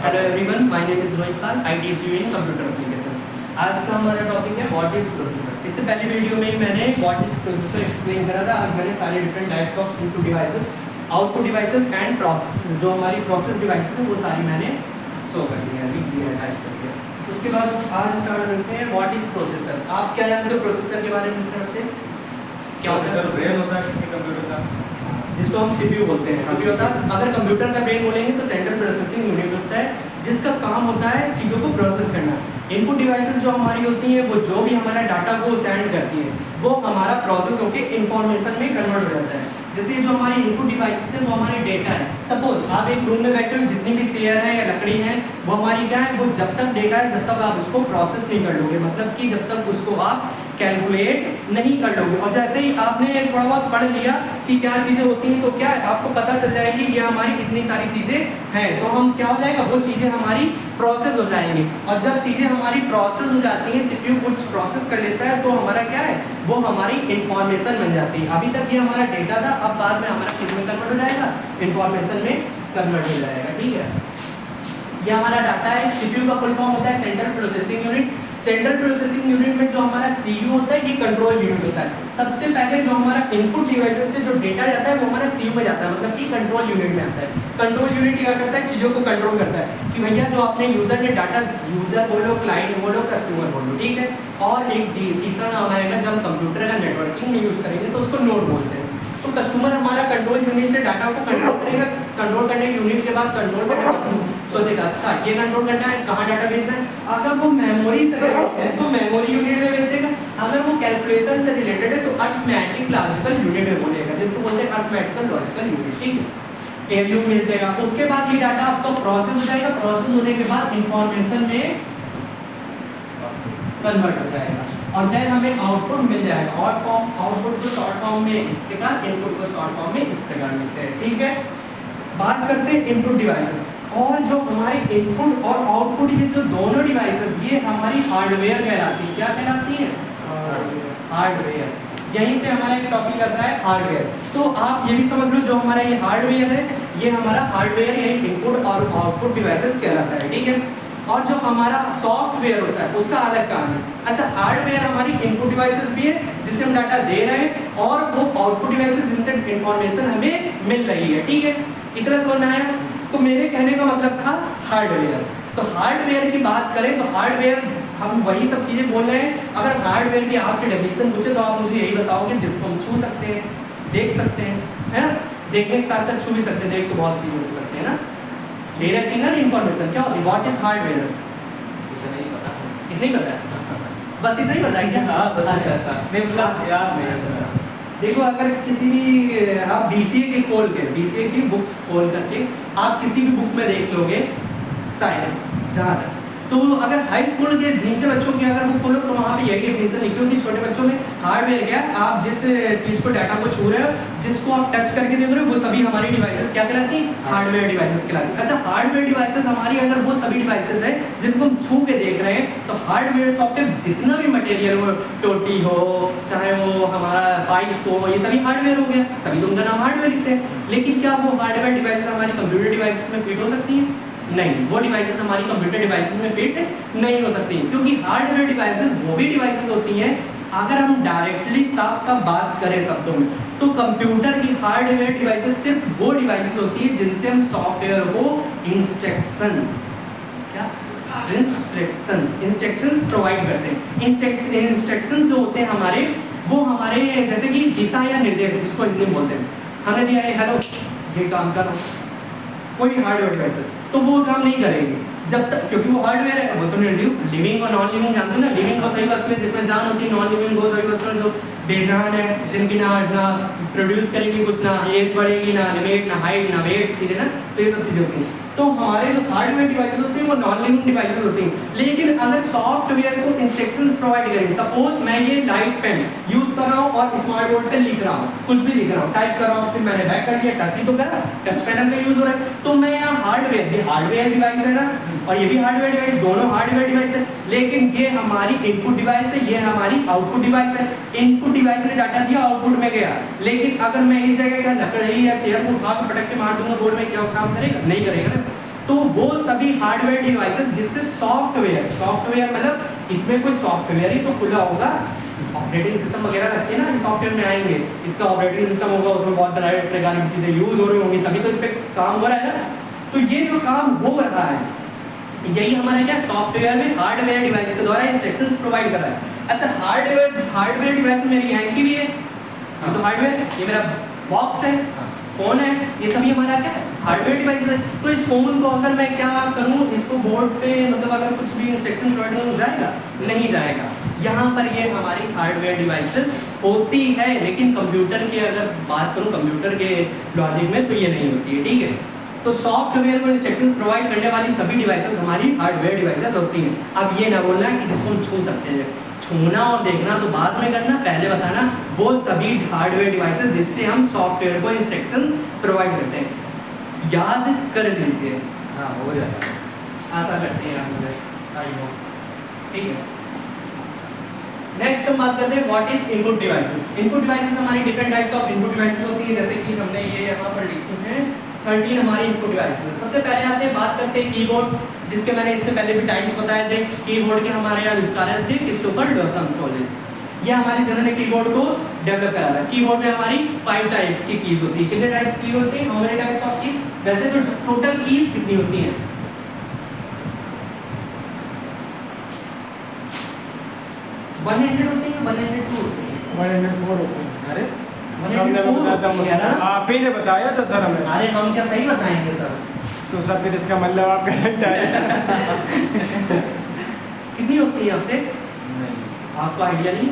Hello everyone, my name is Rohit Pal, I teach you in computer application. आज का हमारा topic है what is processor. इससे पहले वीडियो में ही मैंने व्हाट इज प्रोसेसर एक्सप्लेन करा था। आज मैंने सारे different types of input devices, output devices and process, जो हमारी प्रोसेस डिवाइसेस है वो सारी मैंने शो कर दी है, लिख दिया है, टाइप कर दिया। उसके बाद आज स्टार्ट करते हैं व्हाट इज प्रोसेसर। आप क्या जानते हो प्रोसेसर के बारे में मिस्टर से? क्या होता है? ब्रेन होता है किसी कंप्यूटर का, जिसको हम सीपीयू बोलते हैं। सीपीयू होता है, अगर कंप्यूटर का ब्रेन बोलेंगे तो सेंट्रल प्रोसेसिंग यूनिट होता है, जिसका काम होता है चीज़ों को प्रोसेस करना। इनपुट डिवाइसेस जो हमारी होती हैं वो जो भी हमारा डाटा को सेंड करती है वो हमारा प्रोसेस होकर इंफॉर्मेशन में कन्वर्ट हो जाता है। जैसे जो हमारी इनपुट डिवाइसेस है वो हमारी डेटा है। सपोज आप एक रूम में बैठे हो, जितनी भी चेयर है या लकड़ी है वो हमारी क्या है, वो जब तक डेटा है जब तक आप उसको प्रोसेस नहीं कर लोगे, मतलब कि जब तक उसको आप कैलकुलेट नहीं कर लोगे। और जैसे ही आपने थोड़ा बहुत पढ़ लिया कि क्या चीज़ें होती हैं तो क्या है, आपको पता चल जाएगी ये हमारी इतनी सारी चीज़ें हैं, तो हम क्या हो जाएगा, वो चीज़ें हमारी प्रोसेस हो जाएंगी। और जब चीज़ें हमारी प्रोसेस हो जाती हैं, सीपीयू कुछ प्रोसेस कर लेता है तो हमारा क्या है, वो हमारी इंफॉर्मेशन बन जाती है। अभी तक ये हमारा डेटा था, अब बाद में हमारा किस में कन्वर्ट हो जाएगा, इंफॉर्मेशन में कन्वर्ट हो जाएगा। ठीक है, ये हमारा डाटा है। सीपीयू का फुल फॉर्म होता है central processing unit. Central processing unit में जो हमारा सीयू होता है ये कंट्रोल यूनिट होता है। सबसे पहले जो हमारा इनपुट डिवाइसेस से जो डेटा जाता है वो हमारा सीयू में जाता है, मतलब कि कंट्रोल यूनिट में आता है। कंट्रोल यूनिट क्या करता है, चीज़ों को कंट्रोल करता है कि भैया जो आपने यूजर ने डाटा, यूजर बोलो, क्लाइंट बोलो, कस्टमर बोलो, ठीक है। और एक तीसरा नाम आएगा जब हम कंप्यूटर का नेटवर्किंग में यूज़ करेंगे तो उसको नोड बोलते हैं। तो कस्टमर हमारा कंट्रोल यूनिट से डाटा को कंट्रोल करेगा, कंट्रोल करने के यूनिट के बाद कंट्रोल करने सोचेगा अच्छा ये कंट्रोल करना है, कहाँ डाटा भेजना है। अगर वो मेमोरी से रिलेटेड है तो मेमोरी यूनिट में भेजेगा, अगर वो कैलकुलेशन से रिलेटेड है तो अर्थमेटिक लॉजिकल यूनिट में बोलेगा, जिसको बोलते हैं अर्थमेटिकल लॉजिकल यूनिट। ठीक है, एलयू भेज देगा। उसके बाद ये डाटा आपका प्रोसेस हो जाएगा, प्रोसेस होने के बाद इंफॉर्मेशन में कन्वर्ट हो जाएगा और देन हमें आउटपुट मिल जाएगा। आउटपुट को शॉर्ट फॉर्म में इस प्रकार, इनपुट को शॉर्ट फॉर्म में इस प्रकार मिलते हैं। ठीक है, बात करते हैं इनपुट डिवाइसेस। और जो हमारे इनपुट और आउटपुट ये जो दोनों डिवाइसेस ये हमारी हार्डवेयर कहलाती है। क्या कहलाती है? हार्डवेयर। यहीं से हमारा एक टॉपिक आता है हार्डवेयर। तो आप ये भी समझ लो जो हमारा ये हार्डवेयर है ये हमारा हार्डवेयर यही इनपुट और आउटपुट डिवाइसेस कहलाता है। ठीक है, और जो हमारा सॉफ्टवेयर होता है उसका अलग काम है। अच्छा, हार्डवेयर हमारी इनपुट डिवाइसेस भी है जिससे हम डाटा दे रहे हैं, और वो आउटपुट डिवाइसेस जिनसे इंफॉर्मेशन हमें मिल रही है। ठीक है, इतना समझ में आया? तो मेरे कहने का मतलब था हार्डवेयर। तो हार्डवेयर की बात करें तो हार्डवेयर हम वही सब चीज़ें बोल रहे हैं। अगर हार्डवेयर की आपसे डेफिनेशन पूछे तो आप मुझे यही बताओगे जिसको हम छू सकते हैं, देख सकते हैं, है ना। देखने के साथ साथ छू भी सकते हैं, देख तो बहुत चीज़ें हो सकते हैं ना, दे रहती है ना इन्फॉर्मेशन। क्या होती है, व्हाट इज हार्डवेयर? इतना ही पता है। इतना ही पता है, बस इतना ही पता है क्या? अच्छा अच्छा, नहीं मतलब यार नहीं अच्छा। देखो, अगर किसी भी आप बीसीए की खोल के, बीसीए की बुक्स खोल करके आप किसी भी बुक में देख लोगे शायद जहाँ तक, तो अगर हाई स्कूल के नीचे बच्चों की अगर बुक खोलो तो वहाँ पे यही डेफिनेशन लिखी होती है। छोटे बच्चों में हार्डवेयर क्या, आप जिस चीज़ को, डाटा को छू रहे हो, जिसको आप टच करके देख रहे हो, वो सभी हमारी डिवाइसेस क्या कहलाती हैं? हार्डवेयर डिवाइसेस कहलाती हैं। अच्छा, हार्डवेयर डिवाइसेस हमारी अगर वो सभी डिवाइसेस हैं जिनको हम छू के देख रहे हैं, तो हार्डवेयर शॉप पे जितना भी मटेरियल हो, टोटी हो, चाहे वो हमारा पाइप्स हो, ये सभी हार्डवेयर हो गया, तभी तो उनका नाम हार्डवेयर लिखते हैं। लेकिन क्या वो हार्डवेयर डिवाइसेस हमारी कंप्यूटर डिवाइसेस में फिट हो सकती हैं? नहीं, वो डिवाइसेस हमारी कंप्यूटर डिवाइसेस में फिट नहीं हो सकती, क्योंकि हार्डवेयर डिवाइसेस वो भी डिवाइसेस होती हैं। अगर हम डायरेक्टली साफ साफ बात करें शब्दों में तो कंप्यूटर की हार्डवेयर डिवाइसेस सिर्फ वो डिवाइसेस होती है जिनसे हम सॉफ्टवेयर को इंस्ट्रक्शंस, क्या इंस्ट्रक्शंस प्रोवाइड करते हैं। इंस्ट्रक्शंस जो होते हैं हमारे, वो हमारे जैसे कि दिशा या निर्देश, जिसको हिंदी में बोलते हैं, हमने दिया है हेलो ये काम करो, कोई हार्डवेयर डिवाइस है तो वो काम नहीं करेंगे जब तक, क्योंकि वो हार्डवेयर है, वो तो निर्जीव। लिविंग और नॉन लिविंग जानते हो ना, लिविंग वो सही वस्तुएं जिसमें जान होती है, नॉन लिविंग वो सभी वस्तुएं जो बेजान है, जिनकी ना प्रोड्यूस करेगी कुछ, ना एज बढ़ेगी, ना लिमिट, ना हाइट, ना वेट, चीज़ें ना, तो ये सब चीज़ें होती हैं। तो हमारे जो हार्डवेयर डिवाइसेस होते हैं वो नॉन लिविंग डिवाइसेस होती हैं। लेकिन अगर सॉफ्टवेयर को इंस्ट्रक्शंस प्रोवाइड करें, सपोज मैं ये लाइट पेन यूज़ कर रहा हूँ और स्मार्ट बोर्ड पे लिख रहा हूँ, कुछ भी लिख रहा हूँ, टाइप कर रहा हूँ, फिर मैंने बैक कर दिया, टच ही तो करा, टच पैनल का यूज़ हो रहा है, तो मैं यहाँ हार्डवेयर डिवाइस है ना, और ये भी हार्डवेयर डिवाइस, दोनों हार्डवेयर डिवाइस है। लेकिन ये हमारी इनपुट डिवाइस है, ये हमारी आउटपुट डिवाइस है। इनपुट डिवाइस ने डाटा दिया, आउटपुट में गया। लेकिन अगर मैं इस जगह का लकड़ी या चेयर को उठा के पटक के मार दूंगा बोर्ड में, क्या काम करेगा? नहीं करेगा ना। तो वो सभी हार्डवेयर डिवाइसेस जिससे सॉफ्टवेयर मतलब इसमें कोई सॉफ्टवेयर ही तो खुला होगा, ऑपरेटिंग सिस्टम वगैरह लगते हैं ना, सॉफ्टवेयर में आएंगे, इसका ऑपरेटिंग सिस्टम होगा, उसमें बहुत प्रकार की चीज़ें यूज़ हो रही होंगी, तभी तो इस पर काम हो रहा है ना। तो ये जो काम हो रहा है यही हमारा क्या सॉफ्टवेयर में हार्डवेयर डिवाइस के द्वारा इंस्ट्रक्शंस प्रोवाइड कर रहा है। अच्छा हार्डवेयर डिवाइस में मेरी हैंकी भी है, ये तो हार्डवेयर, ये मेरा बॉक्स है, फोन है, ये सभी हमारा क्या है हार्डवेयर डिवाइस है। तो इस फोन को अगर मैं क्या करूँ, इसको बोर्ड पे मतलब अगर कुछ भी इंस्ट्रक्शन प्रोवाइड करूँ जाएगा नहीं जाएगा। यहाँ पर ये हमारी हार्डवेयर डिवाइसेस होती है, लेकिन कंप्यूटर की अगर बात करूँ कंप्यूटर के लॉजिक में तो ये नहीं होती है, ठीक है। तो सॉफ्टवेयर को इंस्ट्रक्शंस प्रोवाइड करने वाली सभी डिवाइसेस हमारी हार्डवेयर डिवाइसेस होती हैं। अब ये ना बोलना कि जिसको हम छू सकते हैं, छूना और देखना तो बाद में करना, पहले बताना वो सभी हार्डवेयर डिवाइसेस जिससे हम सॉफ्टवेयर को इंस्ट्रक्शंस प्रोवाइड करते हैं। याद कर लीजिए, हाँ हो जाएगा, आशा करते हैं आप मुझे, आई नो, ठीक है। नेक्स्ट हम बात करते हैं what is input devices. Input devices हमारी different types of input devices होती हैं, जैसे कि हमने ये यहाँ पर लिखी है 13 हमारी इनपुट डिवाइसेस। सबसे पहले आते हैं बात करते हैं कीबोर्ड, जिसके मैंने इससे पहले भी टाइप्स बताए थे। कीबोर्ड के हमारे यहाँ आविष्कार थे क्रिस्टोफर कंसोलिज, ये हमारे जिन्होंने कीबोर्ड को डेवलप करा था। कीबोर्ड में हमारी 5 टाइप्स की कीज होती है। कितने टाइप्स की होती है, how many types of keys, वैसे तो टोटल कीज कितनी होती हैं 100 होती है, 102 होती है, 104 होते हैं। अरे हमने बताया था, आप ही ने बताया था सर हमें। अरे हम क्या सही बताएंगे सर, तो सर फिर इसका मतलब आप करेक्ट आए। कितनी होती है आपसे, नहीं, आपको आइडिया नहीं।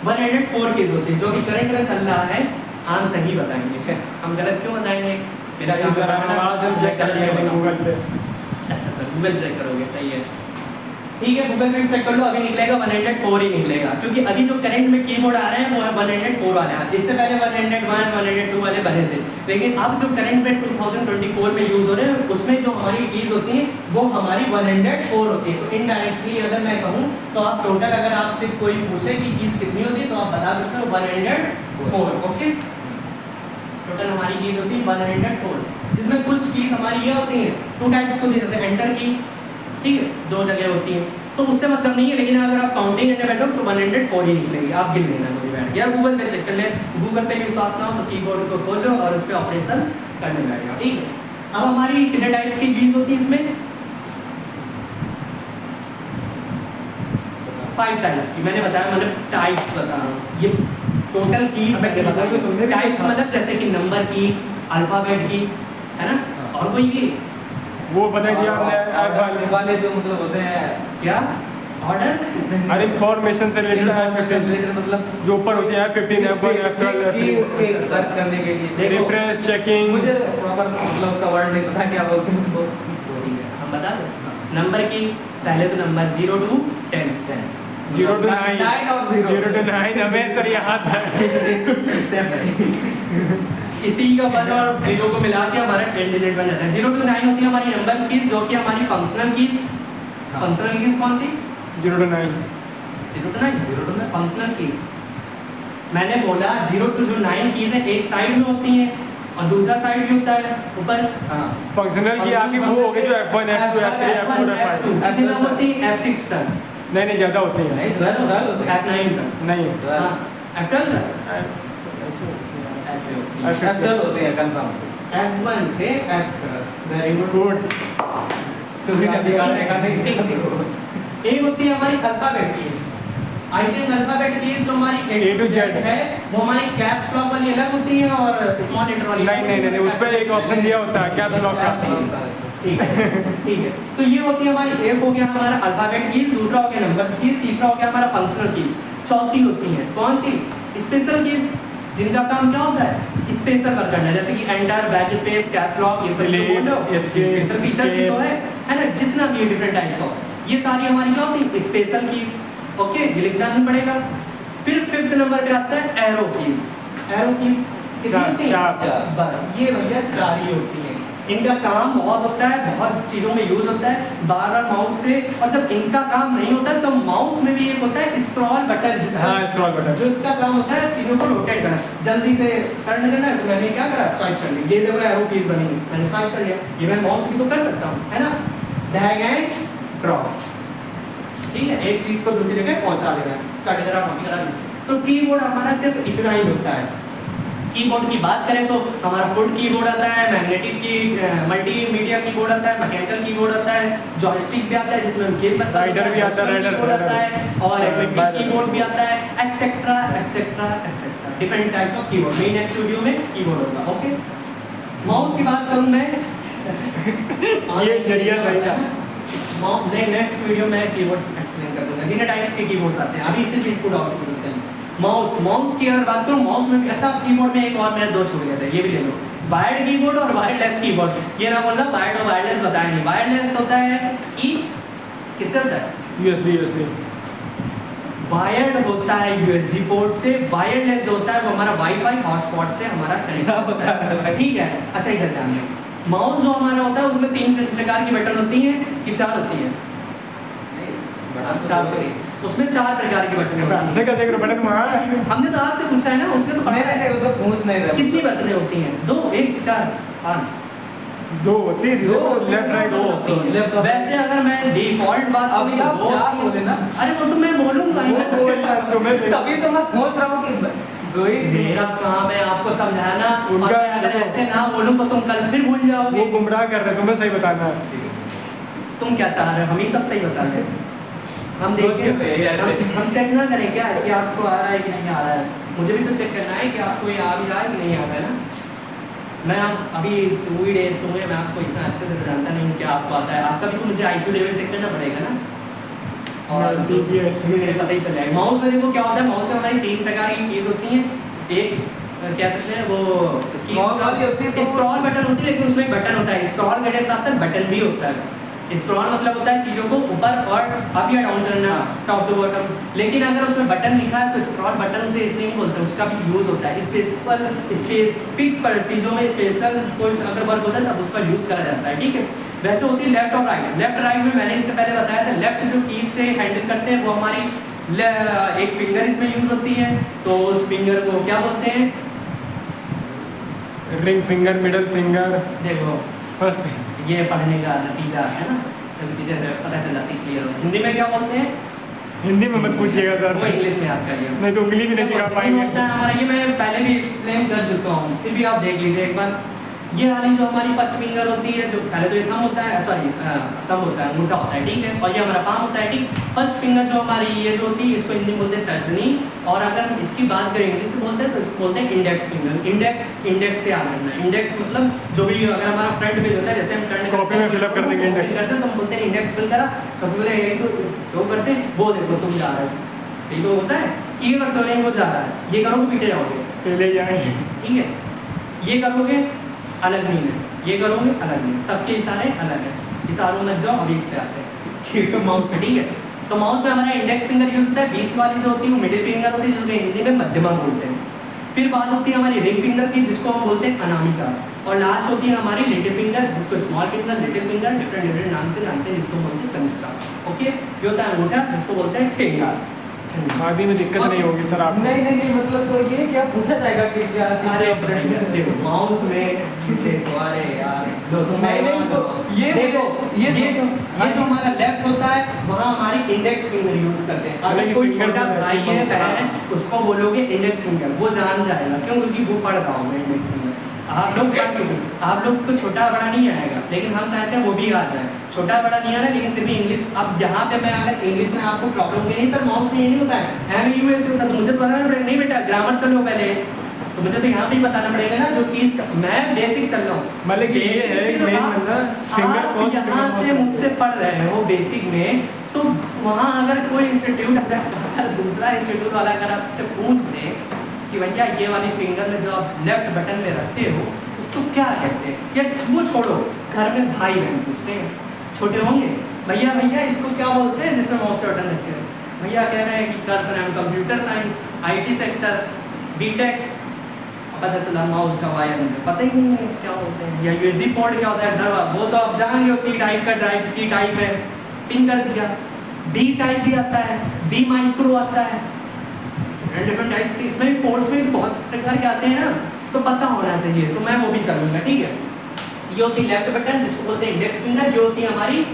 104 केस होते हैं जो कि करंट में चल रहा है, हम सही बताएंगे, हम गलत क्यों बताएंगे, मेरा काम सर हम वहाँ से चेक कर लेंगे गूगल पे। अच्छा गूगल चेक करोगे, सही है, ठीक है, गूगल पे चेक कर लो, अभी निकलेगा 104 ही निकलेगा, क्योंकि अभी जो करंट में कीबोर्ड आ रहे हैं वो है 104 वाले हैं। इससे पहले 101, 102 वाले बने थे, लेकिन अब जो करंट में 2024 में यूज हो रहे हैं उसमें जो हमारी कीज होती हैं वो हमारी 104 होती है। तो इनडायरेक्टली अगर मैं कहूँ तो आप टोटल अगर आपसे कोई पूछे कि कीज कितनी होती है तो आप बता सकते हो 104, ओके। टोटल हमारी कीज होती है 104, जिसमें कुछ कीज हमारी ये होती हैं 2 टाइप्स की होती है, जैसे एंटर की, ठीक है, 2 जगह होती हैं, तो उससे मतलब नहीं है, लेकिन अगर आप काउंटिंग करने बैठो तो 104 ही निकलेगी, आप गिन लेना कोई बैठ गया, गूगल पे चेक कर ले, गूगल पे विश्वास ना हो तो कीबोर्ड को खोलो और उस पर ऑपरेशन करने बैठ जाओ, ठीक है। अब हमारी कितने टाइप्स की कीज होती है इसमें, 5 टाइप्स की मैंने बताया, मतलब टाइप्स बता रहा हूँ, ये टोटल कीज मैंने बताया। टाइप्स मतलब जैसे कि नंबर की, अल्फाबेट की, है ना, और कोई भी वो बता दिया आपने ऑर्डर वाले जो मतलब होते हैं, क्या ऑर्डर, अरे इंफॉर्मेशन से रिलेटेड रिलेटेड मतलब जो ऊपर होती है 15 F1 F12 उसके तर्क करने के लिए देखो, रिफ्रेश चेकिंग। मुझे प्रॉपर मतलब उसका वर्ड नहीं पता क्या बोलते हैं उसको, हम बता दें नंबर की, पहले तो नंबर 0 to 10, 0 to 9 9 और 0 to 9 हमें सर याद है। इसी का 1 और 0 को मिला के हमारा 10 डिजिट बन जाता है। 0 to 9 होती है हमारी नंबर कीज, जो कि हमारी फंक्शनल कीज, फंक्शनल कीज कौन सी, 0 to 9 0 to 9 फंक्शनल कीज। मैंने बोला 0 to जो 9 कीज है एक साइड में होती हैं और दूसरा साइड भी होता है ऊपर, हाँ फंक्शनल की आपकी वो हो गई जो F1 F2 F3 F4 F5 कितनी तक होती है, F6 तक, नहीं ज़्यादा होती है, नहीं सर होते हैं, F9 तक, नहीं हाँ F12 तक ऐसे होती है। ऐसे होती है, F12 होते हैं कंफर्म, F1 से F12, वेरी गुड। तो फिर कभी काटने का नहीं। एक होती है हमारी alphabet keys, I think alphabet keys जो हमारी A to Z है वो हमारी कैप्स लॉक वाली अलग होती है और स्मॉल लेटर वाली नहीं उस पर एक ऑप्शन दिया होता है कैप्स लॉक का। ठीक है ठीक है, तो ये होती है हमारी, एक हो गया हमारा अल्फाबेट कीज, दूसरा हो गया नंबर्स कीज, तीसरा हो गया हमारा फंक्शनल कीज, चौथी होती है कौन सी, स्पेशल कीज, जिनका काम क्या होता है स्पेशल वर्क करना, जैसे कि enter, back space, caps lock, ये सब तो बोलो स्पेशल फीचर्स ही तो है ना, जितना भी डिफरेंट टाइप्स ऑफ, ये सारी हमारी क्या होती है स्पेशल कीज, ओके, ये लिखना नहीं पड़ेगा। फिर 5th नंबर पे आता है एरो कीज, एरो कीज कितनी होती है, चार। बस ये भैया 4 ही होती है, इनका काम बहुत होता है, बहुत चीज़ों में यूज़ होता है बार बार माउस से। और जब इनका काम नहीं होता है तो माउस में भी एक होता है स्क्रॉल बटन, जिसका हाँ, scroll button। जो इसका काम होता है चीज़ों को रोटेट करना, जल्दी से करने देना। तो मैंने क्या करा, स्वाइप कर लिया, ये देखो एरो कीज बनी हुई, मैंने स्वाइप कर लिया। ये मैं माउस भी तो कर सकता हूँ, है ना, ड्रैग एंड ड्रॉप, ठीक है, एक चीज़ को दूसरी जगह पहुँचा देना, कट करा कॉपी करा। तो कीबोर्ड हमारा सिर्फ इतना ही होता है। कीबोर्ड की बात करें तो हमारा फुट कीबोर्ड आता है, मैग्नेटिक की मल्टीमीडिया कीबोर्ड आता है, मैकेनिकल कीबोर्ड आता है, जॉयस्टिक भी आता है जिसमें गेम पर राइडर भी आता है, कीबोर्ड आता है, और इलेक्ट्रिक कीबोर्ड भी आता है, etcetera etcetera etcetera, different types of keyboard. Main next video में कीबोर्ड होगा। ओके, माउस की बात करूं मैं ये जरिया सही था। नहीं, नेक्स्ट वीडियो में कीबोर्ड्स एक्सप्लेन कर दूंगा, जितने टाइप्स के कीबोर्ड्स आते हैं। अभी इसे सिर्फ पुट आउट करते हैं। माउस की अगर बात करूं, माउस में भी अच्छा, कीबोर्ड में एक और मेरे दो छूट गया था, ये भी ले लो, वायर्ड कीबोर्ड और वायरलेस कीबोर्ड। ये ना बोलना वायर्ड और वायरलेस बताया नहीं। वायरलेस होता है कि किससे होता है, USB। वायर्ड होता है USB पोर्ट से, वायरलेस जो होता है वो हमारा वाईफाई हॉटस्पॉट से हमारा कनेक्ट होता है, ठीक है। अच्छा, इधर ध्यान दें, माउस जो हमारा होता है उसमें 3 प्रकार की बटन होती हैं कि 4 होती हैं, 4 होती हैं, उसमें 4 प्रकार की बटनें होती हमसे हैं। क्या देख रहे हो, बटन वहाँ है। हमने तो आपसे पूछा है ना, उसमें तो पता नहीं है नहीं वो तो पूछ नहीं रहा। कितनी बटनें होती हैं, 2, 1, 4, 5, 2 होती है, दो, लेफ्ट राइट दो 2 होती हैं। left और वैसे अगर मैं डिफॉल्ट बात अभी करूं आप तो 2 चार होती हैं। बोले ना। अरे वो तो मैं बोलूंगा ही ना। तुम्हें तभी तो मैं सोच रहा हूँ कि दो ही मेरा काम है आपको समझाना, और उनका मैं अगर देखो। ऐसे ना बोलूं तो तुम कल फिर भूल वो जाओगे। गुमराह कर रहे हैं, तुम्हें सही बताना है। तुम क्या चाह रहे हो, हम ही सब सही बता रहे हैं। हम सोच के देखें, भैया ऐसे। हम चेक ना करें क्या कि आपको आ रहा है कि नहीं आ रहा है। मुझे भी तो चेक करना है कि आपको ये आ भी रहा है कि नहीं आ रहा है ना। मैं अभी 2 डेज तो हुए, मैं आपको इतना अच्छे से जानता नहीं हूँ कि आपको आता है। आपका भी तो मुझे IQ लेवल चेक करना पड़ेगा ना, और मेरे पता ही चल जाएगा। माउस में देखो क्या होता है, माउस में हमारी 3 प्रकार की कीज होती हैं। एक कह सकते हैं वो Scroll वाली होती है, तो स्क्रॉल बटन होती है, लेकिन उसमें एक बटन होता है। स्क्रॉल के साथ साथ बटन भी होता है। स्क्रॉल मतलब होता है चीज़ों को ऊपर और अप या डाउन करना, टॉप टू बॉटम। लेकिन अगर उसमें बटन लिखा है तो स्क्रॉल बटन से इसलिए नहीं बोलते, उसका भी यूज़ होता है स्पेसिफिक पर चीज़ों में स्पेशल कुछ अगर वर्क होता है तब उसका यूज़ करा जाता है, ठीक है। वैसे होती है लेफ्ट और राइट। लेफ्ट राइट में मैंने इससे पहले बताया था, लेफ्ट जो कीज से हैंडल करते हैं वो हमारी एक फिंगर इसमें यूज़ होती है, तो उस फिंगर को क्या बोलते हैं, रिंग फिंगर, मिडल फिंगर, देखो फर्स्ट फिंगर। ये पढ़ने का नतीजा है ना, जब चीज़ें पता चल जाती क्लियर हो। हिंदी में क्या बोलते हैं, हिंदी में मत पूछिएगा वो सर, इंग्लिश में याद करिए। नहीं तो उंगली भी नहीं दिखा होता पाएंगे। है हमारा, ये मैं पहले भी एक्सप्लेन कर चुका हूँ, फिर भी आप देख लीजिए एक बार। ये वाली जो हमारी फर्स्ट फिंगर होती है, जो पहले तो ये थंब होता है, सॉरी थंब होता है, अंगूठा होता है, ठीक है, और ये हमारा पाम होता है, ठीक। फर्स्ट फिंगर जो हमारी ये जो होती है इसको हिंदी में बोलते हैं तर्जनी, और अगर हम इसकी बात करें इंग्लिश में बोलते हैं तो इसको बोलते हैं इंडेक्स फिंगर। इंडेक्स से याद रखना, इंडेक्स मतलब जो भी अगर हमारा फ्रंट पेज होता है, जैसे हम टर्न कॉपी में फिलअप कर देंगे इंडेक्स करते हैं तो हम बोलते हैं इंडेक्स फिल करा। सबसे पहले यही तो जो करते हैं, वो देखो तुम जा रहे हो, यही तो होता है, ये करते हो नहीं वो जा रहा है, ये करोगे पीटे जाओगे, पहले जाएंगे। ठीक है। ये करोगे अलग नहीं है, ये करोगे अलग नहीं, सबके इशारे अलग है। इशारों में जाओ, अभी इस पे आते हैं माउस पे, ठीक है। तो माउस में हमारा इंडेक्स फिंगर यूज होता है, बीच वाली जो होती है वो मिडिल फिंगर होती है, जिसको हिंदी में मध्यमा बोलते हैं। फिर बात होती है हमारी रिंग फिंगर की, जिसको हम बोलते हैं अनामिका, और लास्ट होती है हमारी लिटिल फिंगर, जिसको small finger, little finger different नाम से जानते हैं, जिसको बोलते हैं कनिष्का। ओके, ये होता है अंगूठा, जिसको बोलते हैं ठेंगा। शादी में दिक्कत नहीं होगी सर आपको। नहीं मतलब तो ये क्या पूछा जाएगा कि क्या अरे देखो माउस में देखो, अरे यार लो तुम नहीं तो ये देखो, ये ये जो हमारा लेफ्ट होता है वहाँ हमारी इंडेक्स फिंगर यूज करते हैं। अगर कोई छोटा भाई है बहन है उसको बोलोगे इंडेक्स फिंगर, वो जान जाएगा, क्यों, क्योंकि वो पढ़ रहा हूँ मैं इंडेक्स फिंगर। आप लोग पढ़ चुके, आप लोग को छोटा बड़ा नहीं आएगा, लेकिन हम चाहते हैं वो भी आ जाए। छोटा बड़ा नहीं आ रहा, लेकिन फिर भी इंग्लिश। अब यहाँ पे मैं अगर इंग्लिश में आपको प्रॉब्लम नहीं, सर माउस में ये नहीं होता है, MUS होता है, तो मुझे बताना पड़ेगा, नहीं बेटा ग्रामर चलो पहले, तो मुझे तो यहाँ पे ही बताना पड़ेगा ना, जो कीज मैं बेसिक चल रहा हूँ। मतलब कि ये है एक मेन मतलब फिंगर आप यहाँ से मुझसे पढ़ रहे हो बेसिक में, तो वहाँ अगर कोई इंस्टीट्यूट, अगर दूसरा इंस्टीट्यूट वाला अगर आपसे पूछ ले कि भैया ये वाली फिंगर में जो आप लेफ्ट बटन में रखते हो उसको क्या कहते हैं, या वो छोड़ो, घर में भाई बहन पूछते हैं, छोटे होंगे, भैया भैया इसको क्या बोलते हैं जिसमें माउस का बटन रखते हैं, भैया कह रहे हैं कि कर रहे हैं computer science, IT sector, BTech, पता चला माउस का वायर मुझे पता ही नहीं है क्या होते हैं, या यूएसबी पोर्ट क्या होता है घर वो तो आप जान लो, सी टाइप का ड्राइव सी टाइप है, पिन कर दिया। डी टाइप भी आता है, बी माइक्रो आता है, डिफरेंट टाइप्स के इसमें पोर्ट्स में बहुत प्रकार के आते हैं ना, तो पता होना चाहिए, तो मैं वो भी चलूंगा, ठीक है। ये होती है लेफ्ट बटन जिसको बोलते हैं इंडेक्स फिंगर, जो होती है हमारी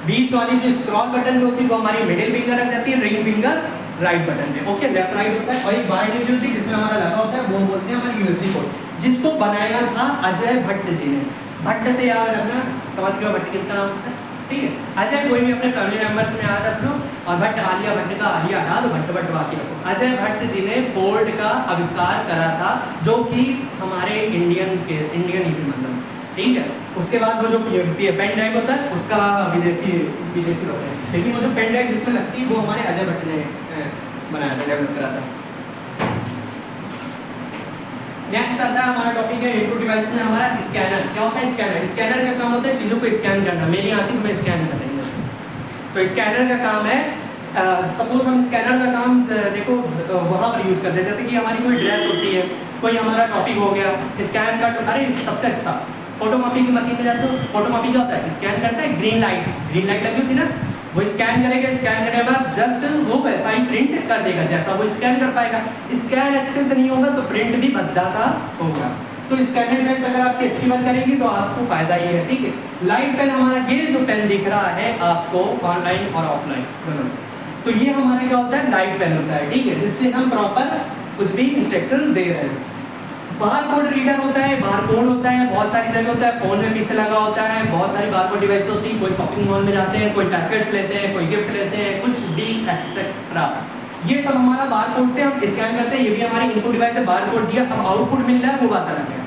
बीच वाली जो स्क्रॉल बटन जो होती है वो हमारी मिडिल फिंगर रख जाती है, रिंग फिंगर राइट बटन पे, ओके। लेफ्ट राइट होता है, और एक बाएं जो होती है जिसमें हमारा लगा होता है वो बोलते हैं हमारी यूएसबी पोर्ट, जिसको बनाया था अजय भट्ट जी ने। भट्ट से याद रखना, समझ गए भट्ट किसका नाम होता है, ठीक है। अजय कोई भी अपने फैमिली मेंबर्स में याद रख लो, और भट्ट आलिया भट्ट का आलिया हटा दो, भट्ट भट्ट बाकी रखो। अजय भट्ट जी ने पोर्ट का आविष्कार करा था, जो कि हमारे इंडियन ही थी मतलब, ठीक है। उसके बाद वो जो पेन ड्राइव होता है उसका विदेशी होता है, लेकिन वो जो पेन ड्राइव जिसमें लगती है वो हमारे अजय भट्ट ने बनाया था, डेवलप करा था। नेक्स्ट आता है हमारा टॉपिक है इनपुट डिवाइस में हमारा स्कैनर। क्या होता है स्कैनर? स्कैनर का काम होता है चीज़ों को स्कैन करना, मेरी आती है मैं स्कैन कर देंगे। तो स्कैनर का काम है, सपोज हम स्कैनर का काम देखो वहाँ पर यूज़ करते हैं, जैसे कि हमारी कोई ड्रेस होती है, कोई हमारा टॉपिक हो गया, स्कैन कर, अरे सबसे अच्छा फोटोकॉपी की मशीन में जाते हो, फोटोकॉपी क्या होता है, स्कैन करता है, ग्रीन लाइट लगी होती है ना, वो स्कैन करेगा, स्कैन करने के बाद जस्ट वो वैसा ही प्रिंट कर देगा जैसा वो स्कैन कर पाएगा। स्कैन अच्छे से नहीं होगा तो प्रिंट भी भद्दा सा होगा। तो स्कैनर डिवाइस अगर आपकी अच्छी वर्क करेगी तो आपको फायदा ही है, ठीक है। लाइट पेन हमारा ये जो पेन दिख रहा है आपको ऑनलाइन और ऑफलाइन दोनों, तो ये हमारा क्या होता है लाइट पेन होता है, ठीक है, जिससे हम प्रॉपर कुछ भी इंस्ट्रक्शंस दे रहे हैं। बारकोड रीडर होता है, बारकोड होता है, बहुत सारी जगह होता है, फोन में पीछे लगा होता है, बहुत सारी बारकोड डिवाइस होती है, कोई शॉपिंग मॉल में जाते हैं, कोई पैकेट्स लेते हैं, कोई गिफ्ट लेते हैं, कुछ भी एक्सेट्रा, ये सब हमारा बारकोड से हम स्कैन करते हैं। ये भी हमारी इनपुट डिवाइस है, बारकोड दिया, अब आउटपुट मिल रहा है वो बात अलग है।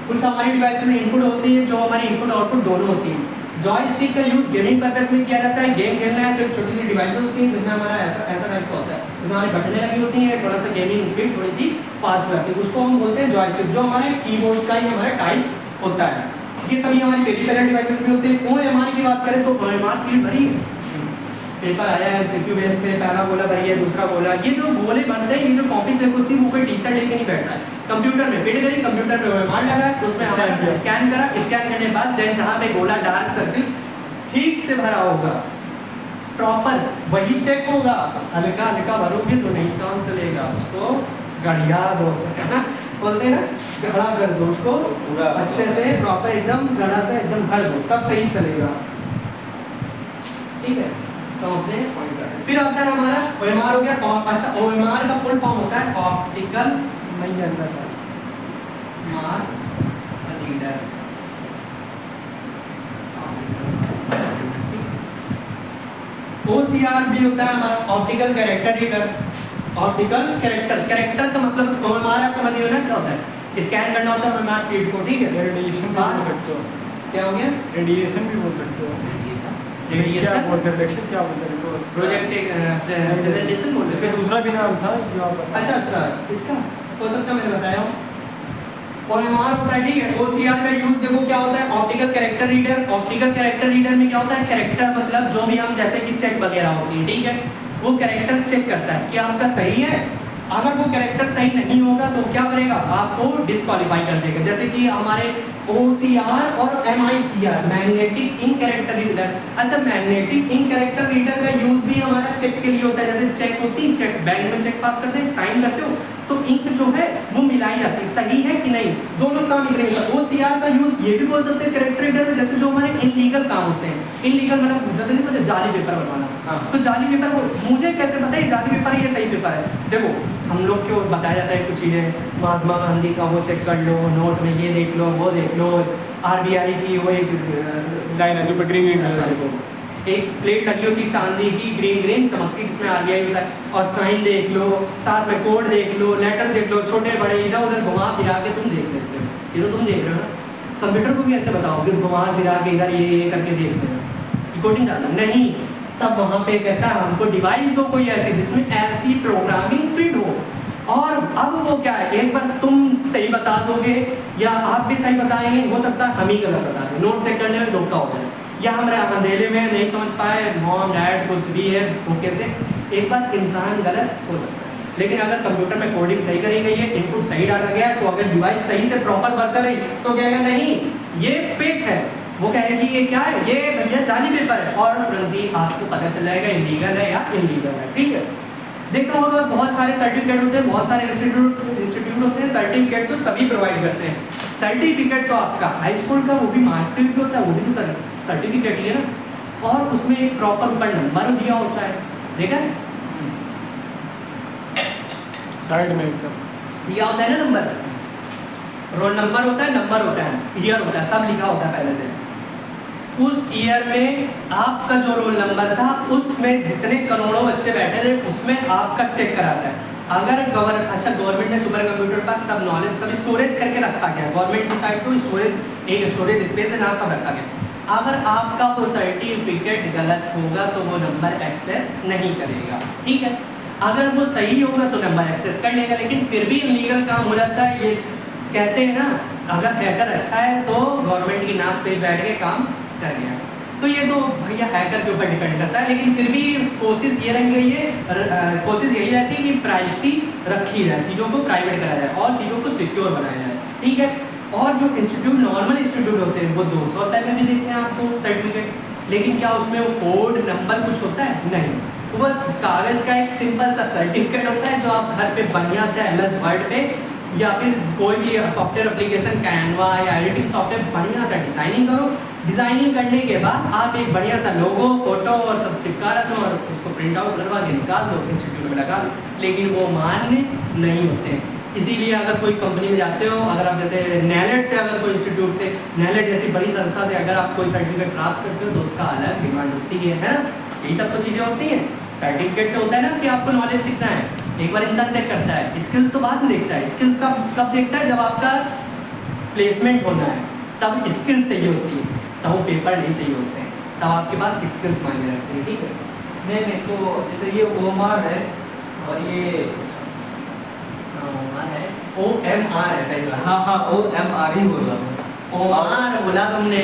कुछ हमारी डिवाइस में इनपुट होती है जो हमारी इनपुट आउटपुट दोनों होती है। जॉयस्टिक का यूज गेमिंग पर्पस में किया जाता है, गेम खेलना है तो एक छोटी सी डिवाइस होती है जिसमें हमारा ऐसा टाइप का होता है, जिसमें हमारी बटनें लगी होती हैं, थोड़ा सा गेमिंग स्पीड थोड़ी सी फास्ट हो जाती है, उसको हम बोलते हैं जॉयस्टिक, जो हमारे कीबोर्ड का ही हमारा टाइप्स होता है। ये सभी हमारी पेरिफेरल डिवाइसेस में होते हैं। ओएमआर की बात करें तो ओएमआर सीट भरी है, पेपर आया है सीक्यू बेस पे, पहला गोला भरी है, दूसरा गोला, ये जो गोले भरते हैं, ये जो कॉपी चेक होती है वो कोई टीचर लेके नहीं बैठता है, कंप्यूटर में फिट करी, कंप्यूटर पे ओएमआर लगा, उसमें हमारा स्कैन करा, स्कैन करने के बाद देन जहाँ पे गोला डार्क सर्किल ठीक से भरा होगा प्रॉपर वही चेक होगा। हल्का हल्का भरोगे तो नहीं काम चलेगा, उसको गढ़िया दो, है ना, बोलते हैं ना, गढ़ा कर दो उसको पूरा अच्छे से प्रॉपर एकदम गढ़ा से एकदम भर दो, तब सही चलेगा, ठीक है। तो हमसे पॉइंट कर, फिर आता है हमारा ओएमआर हो गया। अच्छा, ओएमआर का फुल फॉर्म होता है ऑप्टिकल नहीं जानता सर मार्क रीडर। OCR भी होता है हमारा optical character reader. Optical character का मतलब ओएमआर आप समझिए ना क्या होता है, स्कैन करना होता है ओएमआर सीट को, ठीक है। रेडिएशन भी बोल सकते हो, क्या हो गया, रेडिएशन भी बोल सकते हो, क्या बोलते हैं, प्रोजेक्शन क्या बोलते हैं, प्रेजेंटेशन बोल इसका दूसरा भी नाम था जो आप बता। अच्छा इसका हो सकता है मैंने बताया हूँ। ओएमआर होता है, ठीक है। OCR का यूज देखो क्या होता है, optical character reader. Optical character reader में क्या होता है, कैरेक्टर मतलब जो भी हम जैसे कि चेक वगैरह होती है, ठीक है, वो कैरेक्टर चेक करता है कि आपका सही है। अगर वो कैरेक्टर सही नहीं होगा तो क्या करेगा, आपको डिस्क्वालीफाई कर देगा। जैसे कि हमारे OCR और MICR magnetic ink character reader. अच्छा, मैग्नेटिक इंक कैरेक्टर रीडर का यूज भी हमारा चेक के लिए होता है। जैसे चेक होती है, चेक बैंक में चेक पास करते हैं, साइन करते हो तो इंक जो है वो मिलाई जाती है, सही है कि नहीं, दोनों काम निकलेंगे। OCR का यूज ये भी बोल सकते हैं कैरेक्टर रीडर में, जैसे जो हमारे इनलीगल काम होते हैं। इनलीगल मतलब जैसे नहीं, तो जाली पेपर बनवाना, तो जाली पेपर वो मुझे कैसे पता है जाली पेपर ये सही पेपर है। देखो हम लोग को बताया जाता है कुछ चीज़ें, महात्मा गांधी का वो चेक कर लो, नोट में ये देख लो, वो देख लो, RBI की वो एक लाइन है जो ग्रीन एक प्लेट लगी होती चांदी की ग्रीन चमकती, जिसमें RBI होता है, और साइन देख लो, साथ में कोड देख लो, लेटर्स देख लो, छोटे बड़े इधर उधर घुमा फिरा के तुम देख लेते हो। ये तो तुम देख रहे हो ना, कंप्यूटर को भी ऐसे बताओ कि घुमा फिरा के इधर ये करके देख रहे हो, कोडिंग डालना नहीं, तब वहाँ पे कहता है हमको डिवाइस दो कोई ऐसी जिसमें ऐसी प्रोग्रामिंग फिट हो। और अब वो क्या है, एक बार तुम सही बता दोगे या आप भी सही बताएंगे, हो सकता है हम ही गलत बता दें, नोट चेक करने में धोखा हो जाए, या हम अंधेले में नहीं समझ पाए, मॉम डैड कुछ भी है धोखे से, एक बार इंसान गलत हो सकता है। लेकिन अगर कंप्यूटर में कोडिंग सही करी गई है, इनपुट सही डाला गया है, तो अगर डिवाइस सही से प्रॉपर वर्क करे तो कहेगा नहीं ये फेक है, वो कहेगी ये क्या है, ये भैया जाली पेपर है, और तुरंत ही आपको पता चल जाएगा इलीगल है या इनलीगल है। ठीक है, देखा होगा बहुत सारे सर्टिफिकेट होते हैं, बहुत सारे इंस्टीट्यूट होते हैं, सर्टिफिकेट तो सभी प्रोवाइड करते हैं। सर्टिफिकेट तो आपका हाई स्कूल का वो भी मार्कशीट भी होता है, वो भी तो सर्टिफिकेट ही है ना, और उसमें एक प्रॉपर ऊपर नंबर दिया होता है, देखा है साइड में एकदम दिया होता है ना नंबर, रोल नंबर होता है, नंबर होता है, ईयर होता है, सब लिखा होता है पहले से। उस ईयर में आपका जो रोल नंबर था उसमें जितने करोड़ों बच्चे बैठे थे उसमें आपका चेक कराता है। अगर गवर्नमेंट ने सुपर कंप्यूटर पर सब नॉलेज सब स्टोरेज करके रखा गया, गवर्नमेंट की साइड को स्टोरेज एक स्टोरेज स्पेस है, ना सब रखा गया। अगर आपका वो सर्टिफिकेट गलत होगा तो वो नंबर एक्सेस नहीं करेगा। ठीक है, अगर वो सही होगा तो नंबर एक्सेस कर लेगा, लेकिन फिर भी इलीगल काम हो जाता है। ये कहते हैं ना, अगर हैकर अच्छा है तो गवर्नमेंट की नाक पे बैठ के काम कर गया। तो ये तो भैया हैकर के ऊपर डिपेंड करता है, लेकिन फिर भी कोशिश ये रही गई है, कोशिश यही रहती है कि प्राइवेसी रखी जाए, चीज़ों को प्राइवेट कराया जाए और चीज़ों को सिक्योर बनाया जाए। ठीक है, और जो इंस्टीट्यूट नॉर्मल इंस्टीट्यूट होते हैं वो 200 रुपये में भी देते हैं आपको सर्टिफिकेट, लेकिन क्या उसमें वो कोड नंबर कुछ होता है? नहीं, वो बस कागज़ का एक सिंपल सा सर्टिफिकेट होता है जो आप घर पे बढ़िया से MS वर्ड पे या फिर कोई भी सॉफ्टवेयर एप्लीकेशन कैनवा या एडिटिंग सॉफ्टवेयर बढ़िया सा डिज़ाइनिंग करो। डिज़ाइनिंग करने के बाद आप एक बढ़िया सा लोगो फोटो और सब चिपका रखो और उसको प्रिंट आउट करवा के निकाल दो, इंस्टीट्यूट में लगा दो, लेकिन वो मान्य नहीं होते हैं। इसीलिए अगर कोई कंपनी में जाते हो, अगर आप जैसे नैलेट से अगर कोई इंस्टीट्यूट से, नैलेट जैसी बड़ी संस्था से अगर आप कोई सर्टिफिकेट प्राप्त करते हो तो उसका अलग डिमांड होती है ना। यही सब तो चीज़ें होती हैं। सर्टिफिकेट से होता है ना कि आपको नॉलेज कितना है, एक बार इंसान चेक करता है। स्किल्स तो बाद में देखता है, स्किल्स कब देखता है? जब आपका प्लेसमेंट होना है, तब स्किल्स चाहिए होती है, तब वो पेपर नहीं चाहिए होते हैं, तब आपके पास स्किल्स मांगे रहते हैं। ठीक है, नहीं तो जैसे ये OMR है और ये OMR है कई बार। हाँ OMR ही बोल रहा हूँ। OMR बोला तुमने,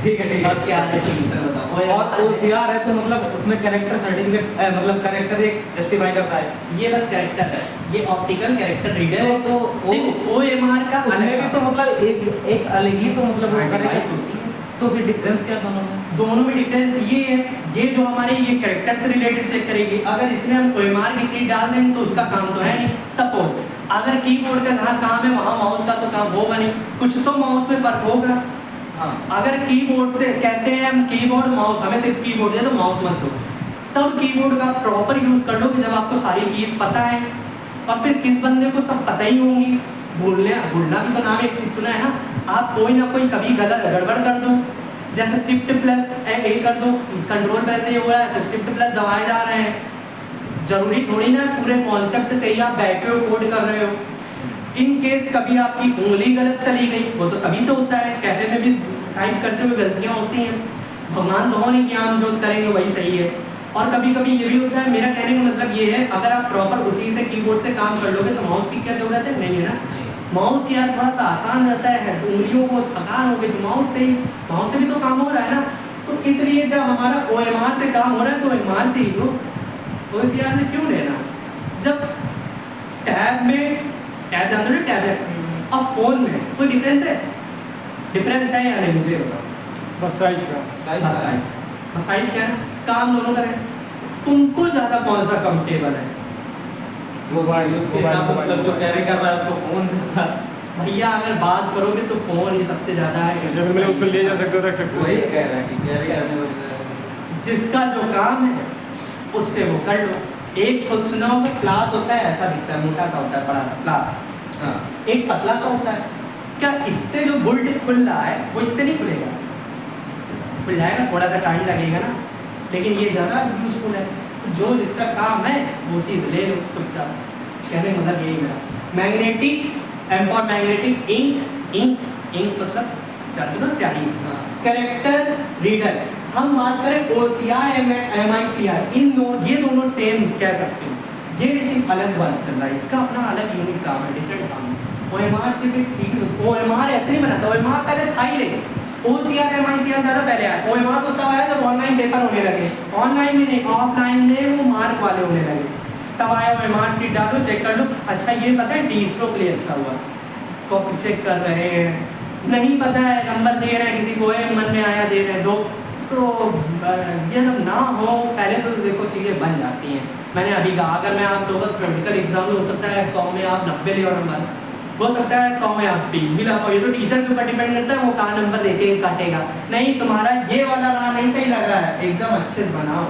ठीक है अब क्या है बताओ। और OCR है तो मतलब उसमें कैरेक्टर सर्टिफिकेट मतलब कैरेक्टर एक जस्टिफाई करता है। ये बस कैरेक्टर है, ये ऑप्टिकल कैरेक्टर रीडर है। तो OMR का उसमें भी तो मतलब एक अलग ही तो मतलब वो डिवाइस होती है। तो फिर डिफरेंस क्या दोनों में? दोनों में डिफरेंस ये है, ये जो हमारे ये कैरेक्टर से रिलेटेड चेक करेगी। अगर इसमें हम OMR की सीट डाल दें तो उसका काम तो है नहीं। सपोज अगर कीबोर्ड का जहाँ काम है वहाँ माउस का तो काम होगा नहीं, कुछ तो माउस में फर्क होगा। हाँ, अगर कीबोर्ड से कहते हैं हम कीबोर्ड माउस, हमें सिर्फ कीबोर्ड दे तो माउस मत दो, तब कीबोर्ड का प्रॉपर यूज़ कर लो कि जब आपको सारी कीज पता है। और फिर किस बंदे को सब पता ही होंगी, भूलना भी तो नाम एक चीज़ सुना है ना। आप कोई ना कोई कभी गलत गड़बड़ कर दो, जैसे Shift+A कर दो, कंट्रोल पे ऐसे ही हो रहा है तो Shift+ दबाए जा रहे हैं। जरूरी थोड़ी ना पूरे कॉन्सेप्ट से ही आप बैठे हो कोड कर रहे हो। इन केस कभी आपकी उंगली गलत चली गई, वो तो सभी से होता है, कैफे में भी टाइप करते हुए गलतियाँ होती हैं। भगवान तो हो नहीं कि हम जो करेंगे वही सही है। और कभी कभी ये भी होता है, मेरा कहने का मतलब ये है, अगर आप प्रॉपर उसी से कीबोर्ड से काम कर लोगे तो माउस की क्या जरूरत है? नहीं है ना। माउस की यार थोड़ा सा आसान रहता है, उंगलियों को थकान हो गई तो माउस से भी तो काम हो रहा है ना। तो इसलिए जब हमारा OMR से काम हो रहा है तो OMR से ही लो, OCR से क्यों लेना? जब टैब में टैब जानते हो ना, टैबलेट और फोन में कोई डिफरेंस है? डिफरेंस है या नहीं मुझे बताओ। बस साइज का बस साइज क्या है, काम दोनों करें। तुमको ज़्यादा कौन सा कंफर्टेबल है? मोबाइल मतलब जो कैरी कर रहा है उसको फोन देता। भैया अगर बात करोगे तो फोन ही सबसे ज़्यादा है। में उसको ले जा सकते हो, रख सकते हो। वही कह रहा है कि कैरी करने वाले जिसका जो काम है उससे वो कर लो। एक खुद सुना होगा क्लास होता है, ऐसा दिखता है, मोटा सा होता है, बड़ा सा क्लास। हाँ, एक पतला सा होता है। क्या इससे जो बुल्ट खुल रहा है वो इससे नहीं खुलेगा? खुल जाएगा, थोड़ा सा टाइम लगेगा ना, लेकिन ये ज़्यादा यूजफुल है। जो जिसका काम है वो चीज़ ले लो चुपचाप। कहने मतलब यही मेरा। Magnetic M for magnetic ink मतलब जानते हो ना, स्याही। कैरेक्टर रीडर हम बात करें OCR MICR, ये दोनों सेम कह सकते हो, ये लेकिन अलग वर्क चल रहा है, इसका अपना अलग यूनिक काम है, डिफरेंट काम है। OMR सिर्फ एक सीट, OMR ऐसे नहीं बनाता, OMR पहले था ही नहीं, OCR MICR ज़्यादा पहले आया। OMR तो तब आया जब ऑनलाइन पेपर होने लगे, ऑनलाइन में नहीं ऑफलाइन में वो मार्क वाले होने लगे। तब आया मैं मार्कशीट डालो, चेक कर लो, अच्छा ये पता है टीचरों के लिए अच्छा हुआ, कॉपी चेक कर रहे हैं, नहीं पता है नंबर दे रहे हैं किसी को, है मन में आया दे रहे हैं दो, तो ये सब ना हो, पहले तो देखो चीज़ें बन जाती हैं। मैंने अभी कहा अगर मैं आप लोगों का थ्योरेटिकल एग्जाम में हो सकता है 100 में आप 90 ले और नंबर, हो सकता है 100 में आप 20 भी ला पाओ, ये तो टीचर के ऊपर डिपेंड करता है वो कहाँ नंबर देके काटेगा। नहीं तुम्हारा ये वाला रहा नहीं सही लग रहा है, एकदम अच्छे से बनाओ,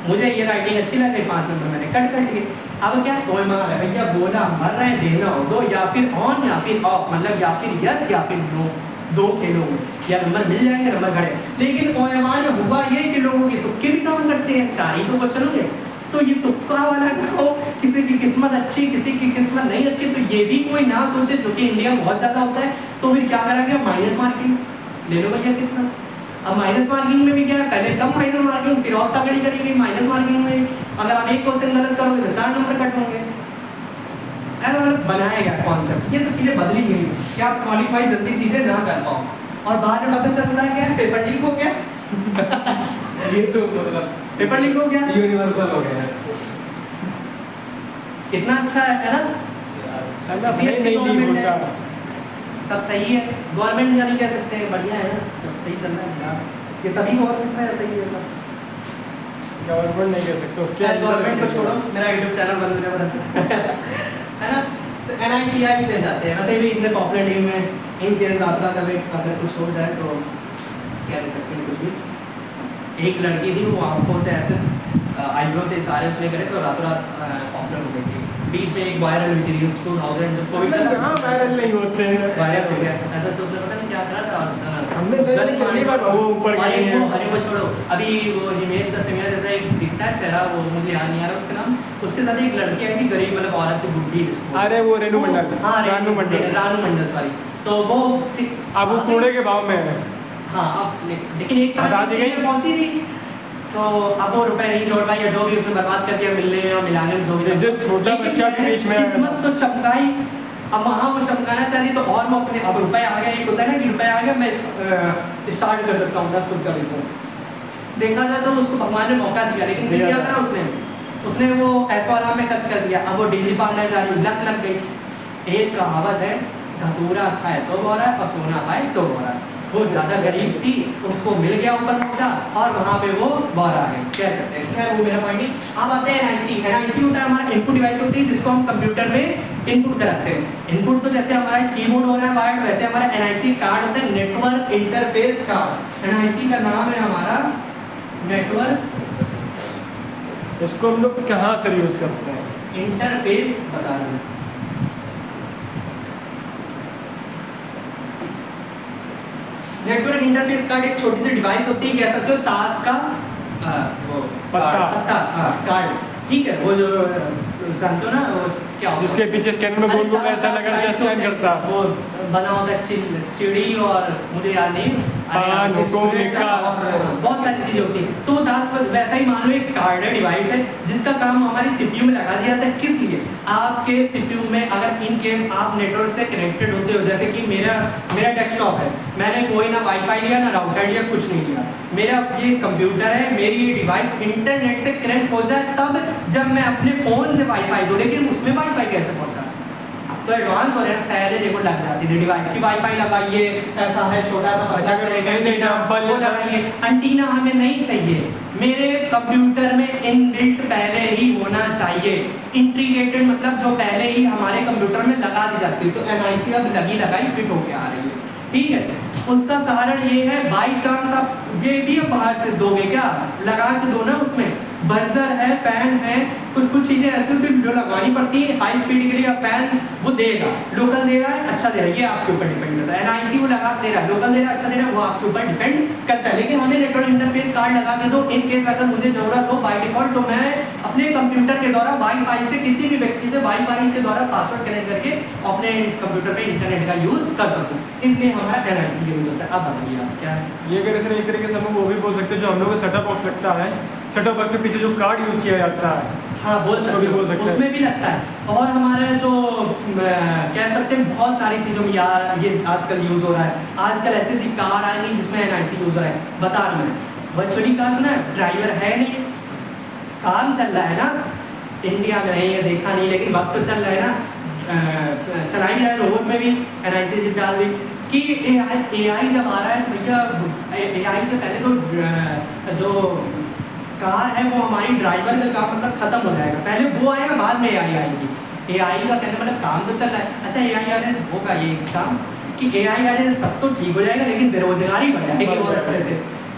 मुझे ये राइटिंग अच्छी लगी 5 नंबर मैंने कट दिए। अब क्या कोई मार है भैया, बोला मर रहे हैं देना हो दो, या फिर ऑन या फिर ऑफ, मतलब या फिर यस या फिर नो, दो खेलों में या नंबर मिल जाएंगे नंबर खड़े। लेकिन ओएमआर में हुआ ये कि लोगों के तुक्के भी काम करते हैं, 4 ही तो क्वेश्चन होंगे, तो ये तुक्का वाला ना हो, किसी की किस्मत अच्छी किसी की किस्मत नहीं अच्छी, तो ये भी कोई ना सोचे, जो कि इंडिया में बहुत ज़्यादा होता है। तो फिर क्या करा गया, माइनस मार्किंग ले लो भैया किस्मत। अब माइनस मार्किंग में भी क्या है, पहले कम माइनस मार्किंग, फिर और तगड़ी करेंगे माइनस मार्किंग में, अगर आप एक क्वेश्चन गलत करोगे तो 4 नंबर कट होंगे। ऐसा मतलब बनाया गया कॉन्सेप्ट, ये सब चीज़ें बदली गई कि आप क्वालिफाई जल्दी चीज़ें ना कर पाओ, और बाद में पता चलता है क्या पेपर लीक हो गया ये तो मतलब पेपर लीक हो गया, यूनिवर्सल हो गया है। कितना अच्छा है ना, साला इतनी अच्छी नहीं गवर्नमेंट है, होता। सब सही है, गवर्नमेंट का नहीं कह सकते हैं, बढ़िया है ना, सब सही चल रहा है यार, ये सभी गवर्नमेंट में ऐसा ही है सब। गवर्नमेंट नहीं कह सकते उसके गवर्नमेंट को छोड़ो, मेरा यूट्यूब चैनल बंद करने वाला है ना, तो NICI पे जाते हैं, वैसे भी इतने पॉपुलर टीम में, इन केस रात रात अगर कुछ हो जाए तो क्या कह सकते हैं कुछ भी। एक लड़की थी वो आंखों से ऐसे आईब्रो से इशारे उसने करे तो रातों रात पॉपुलर हो गई थी। बीच में एक वायरल हुई थी रील्स 2000 जब कोविड चल रहा था, वायरल नहीं होते हैं, वायरल हो गया ऐसा से उसने पता नहीं क्या करा था, हमने पहली बार वो ऊपर अरे गए हैं। वो छोड़ो, अभी वो हिमेश का सेमिनार जैसा एक दिखता है चेहरा, वो मुझे याद नहीं आ रहा उसका नाम, उसके साथ एक लड़की आई थी गरीब मतलब औरत की बुढ़ी जिसको, अरे वो रेणु मंडल, हाँ रानू मंडल, रानू मंडल सॉरी, तो वो अब वो कूड़े के भाव में है। हाँ अब लेकिन एक हटा साल दी गई। में पहुंची थी, तो अब वो रुपए नहीं जोड़ पाई या जो भी उसने बर्बाद कर दिया मिलने या मिलाने में जो भी जो छोटा लेकिन बच्चा भी बीच में आया। किस्मत तो चमकाई, अब वहाँ वो चमकाना चाहती तो और मैं अपने, अब रुपए आ गया, एक होता है ना कि रुपए आ गया मैं स्टार्ट कर सकता हूँ अपना खुद का बिजनेस। देखा जाए तो उसको भगवान ने मौका दिया, लेकिन फिर क्या करा उसने वो ऐसो आराम में खर्च कर दिया। अब वो डिग्री पार्टनर जा रही, लग गई। एक कहावत है, धतूरा खाए तो बोरा और सोना पाए तो बोरा। वो ज़्यादा गरीब थी, उसको मिल गया ऊपर मौका और वहाँ पे वो बोरा है, कह सकते हैं। खैर वो मेरा पॉइंट नहीं। अब आते हैं NIC। NIC होता है हमारा इनपुट डिवाइस होती है जिसको हम कंप्यूटर में इनपुट कराते हैं। इनपुट तो जैसे हमारा कीबोर्ड हो रहा है वार्ड, वैसे हमारा NIC कार्ड होता है, नेटवर्क इंटरफेस कार्ड। NIC का नाम है हमारा नेटवर्क, इसको हम लोग कहाँ से यूज़ करते हैं? इंटरफेस बता रहे हैं। नेटवर्क इंटरफेस कार्ड एक छोटी सी डिवाइस होती है, कह सकते हो ताश का वो पत्ता कार्ड, ठीक है। वो जो जानते हो ना वो क्या होता है, जिसके पीछे स्कैनर में गोल गोल ऐसा लगा है स्कैन करता है। वो बना होता है सीढ़ी और मुझे याद नहीं, बहुत सारी चीजें होती है। तो वो ताश पर वैसा ही मान लो एक कार्ड है, डिवाइस है जिसका काम हमारी CPU में लगा दिया जाता है। किस लिए? आपके CPU में अगर इन केस आप नेटवर्क से कनेक्टेड होते हो, जैसे कि मेरा डेस्कटॉप है, मैंने कोई ना वाईफाई लिया ना राउटर लिया, कुछ नहीं लिया, मेरा ये कंप्यूटर है, मेरी ये डिवाइस इंटरनेट से कनेक्ट हो जाए तब जब मैं अपने फोन से वाईफाई दूं। लेकिन उसमें वाईफाई कैसे पहुंचा? अब तो एडवांस हो रहे हैं, पहले देखो लग जाती थी डिवाइस की वाईफाई लगाइए, ऐसा है छोटा सा बच्चा वो लगाइए। एंटीना हमें नहीं चाहिए, मेरे कंप्यूटर में इनबिल्ट पहले ही होना चाहिए। इंटीग्रेटेड मतलब जो पहले ही हमारे कंप्यूटर में लगा दी जाती है। तो NIC अब लगी लगाई फिट होके आ रही है, ठीक है। उसका कारण ये है, बाई चांस आप ये भी बाहर से दोगे क्या, लगा के दो ना, उसमें बर्जर है, फैन है, कुछ चीज़ें ऐसी होती है जो लगानी पड़ती है हाई स्पीड के लिए। अब फैन वो देगा, लोकल दे रहा है, अच्छा दे रहा है, ये आपके ऊपर डिपेंड करता है। NIC वो लगा दे रहा है, लोकल दे रहा है, अच्छा दे रहा है, वो आपके ऊपर डिपेंड करता है। लेकिन हमें नेटवर्क इंटरफेस कार्ड लगा के दो, इन केस अगर मुझे जरूरत हो बाय डिफॉल्ट, तो मैं अपने कंप्यूटर के द्वारा वाईफाई से किसी भी व्यक्ति से वाईफाई के द्वारा पासवर्ड कनेक्ट करके अपने कंप्यूटर पे इंटरनेट का यूज कर सकूं। इसलिए हमारा NIC यूज होता है। अब बताइए आप क्या है ये अगर ऐसे एक तरीके से हम वो भी बोल सकते हैं, जो हम लोग को सेटअप बॉक्स लगता है, सेटअप बॉक्स के पीछे जो कार्ड यूज किया जाता है, हाँ बोल सकते हो, उसमें भी लगता है। और हमारे जो कह सकते हैं बहुत सारी चीज़ों में यार ये आजकल यूज़ हो रहा है। आजकल ऐसी कार आई नहीं जिसमें NIC यूज़ हो रहा है, बता रहा हूँ मैं। वर्चुअली कार सुना है, ड्राइवर है नहीं, काम चल रहा है ना, इंडिया में नहीं है, देखा नहीं, लेकिन वक्त तो चल रहा है ना, चलाई जाए रोबोट में भी एनआईसी चिप डाल दी कि एआई जब आ रहा है भैया, एआई से पहले तो जो कार है वो हमारी ड्राइवर का काम मतलब खत्म हो जाएगा, पहले वो आएगा बाद में एआई आएगी। एआई का कहने मतलब काम तो चल रहा है। अच्छा एआई आने से होगा ये काम कि एआई आने से सब तो ठीक हो जाएगा, लेकिन बेरोजगारी बढ़ जाएगी बहुत अच्छे से,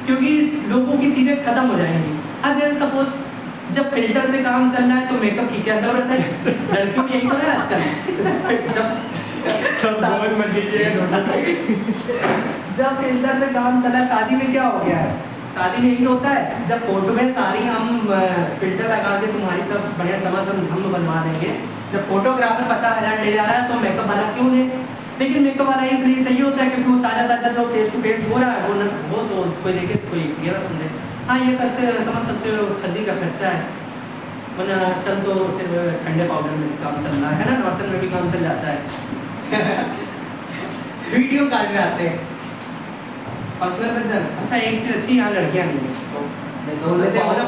क्योंकि लोगों की चीज़ें खत्म हो जाएंगी। अब जैसे सपोज जब फिल्टर से काम चल रहा है तो मेकअप की क्या जरूरत है, लड़कियों में यही तो है आजकल। जब फिल्टर से काम चला है, शादी में क्या हो गया है, शादी में यही होता है, जब फोटो में सारी हम फिल्टर लगा के तुम्हारी सब बढ़िया चमाचम झम बनवा देंगे, जब फोटोग्राफर 50,000 ले जा रहा है तो मेकअप वाला क्यों ले, लेकिन मेकअप वाला इसलिए चाहिए होता है क्योंकि वो ताज़ा ताज़ा जो फेस टू फेस हो रहा है वो तो कोई देखे तो कोई ये ना समझे, हाँ ये समझ सकते हो खर्ची का खर्चा है, वरना चल तो सिर्फ ठंडे पाउडर में काम चल रहा है ना, नॉर्टन में भी काम चल जाता है। वीडियो कार्ड में आते हैं पर्सनल पिक्चर। अच्छा एक चीज़ अच्छी, यहाँ लड़कियाँ नहीं है,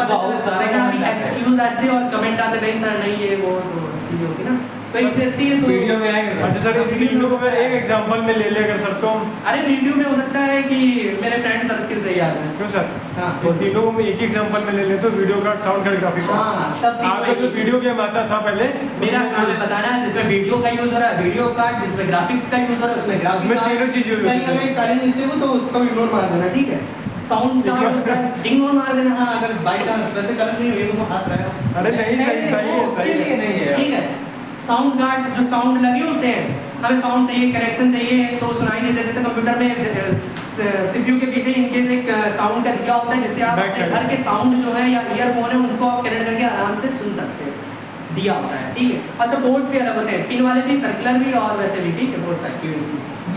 बहुत सारे एक्सक्यूज आते और कमेंट आते नहीं सर नहीं ये वो तो चीज़ होती ना, तो एक चीज़ अच्छी है तो वीडियो में आएगा। अच्छा सर, इन तीनों को मैं एक एग्जांपल में ले लेकर सर तो अरे वीडियो में हो सकता है कि मेरे फ्रेंड सर्किल से ही आ रहे हैं। क्यों सर? हाँ इन तीनों को मैं एक ही एग्जांपल में ले ले तो video card, sound card, graphic card. हाँ सब आपका जो वीडियो गेम आता था पहले, मेरा काम है बताना है जिसमें वीडियो का यूज हो रहा है वीडियो कार्ड, जिसमें ग्राफिक्स का यूज हो रहा है उसमें ग्राफिक्स, उसमें तीनों चीज़ यूज होती है। कहीं स्पेलिंग मिस्टेक हो तो उसको इग्नोर मार देना, ठीक है। साउंड कार्ड होता है इग्नोर मार देना, हाँ अगर बाय चांस वैसे गलत नहीं हुई तो वो हंस रहे हो, अरे नहीं सही है, उसके सही लिए है। नहीं है। ठीक है। साउंड गार्ड जो साउंड लगे होते हैं, हमें साउंड चाहिए, कनेक्शन चाहिए तो सुनाई दे, जैसे कंप्यूटर में सीपीयू के पीछे इनकेस एक साउंड का दिया होता है जिससे आप अपने घर के साउंड जो है या ईयरफोन है उनको आप कनेक्ट करके आराम से सुन सकते हो, दिया होता है, ठीक है। अच्छा बोर्ड्स भी अलग होते हैं, पिन वाले भी, सर्कुलर भी और वैसे भी, ठीक है, बोर्ड टाइप की।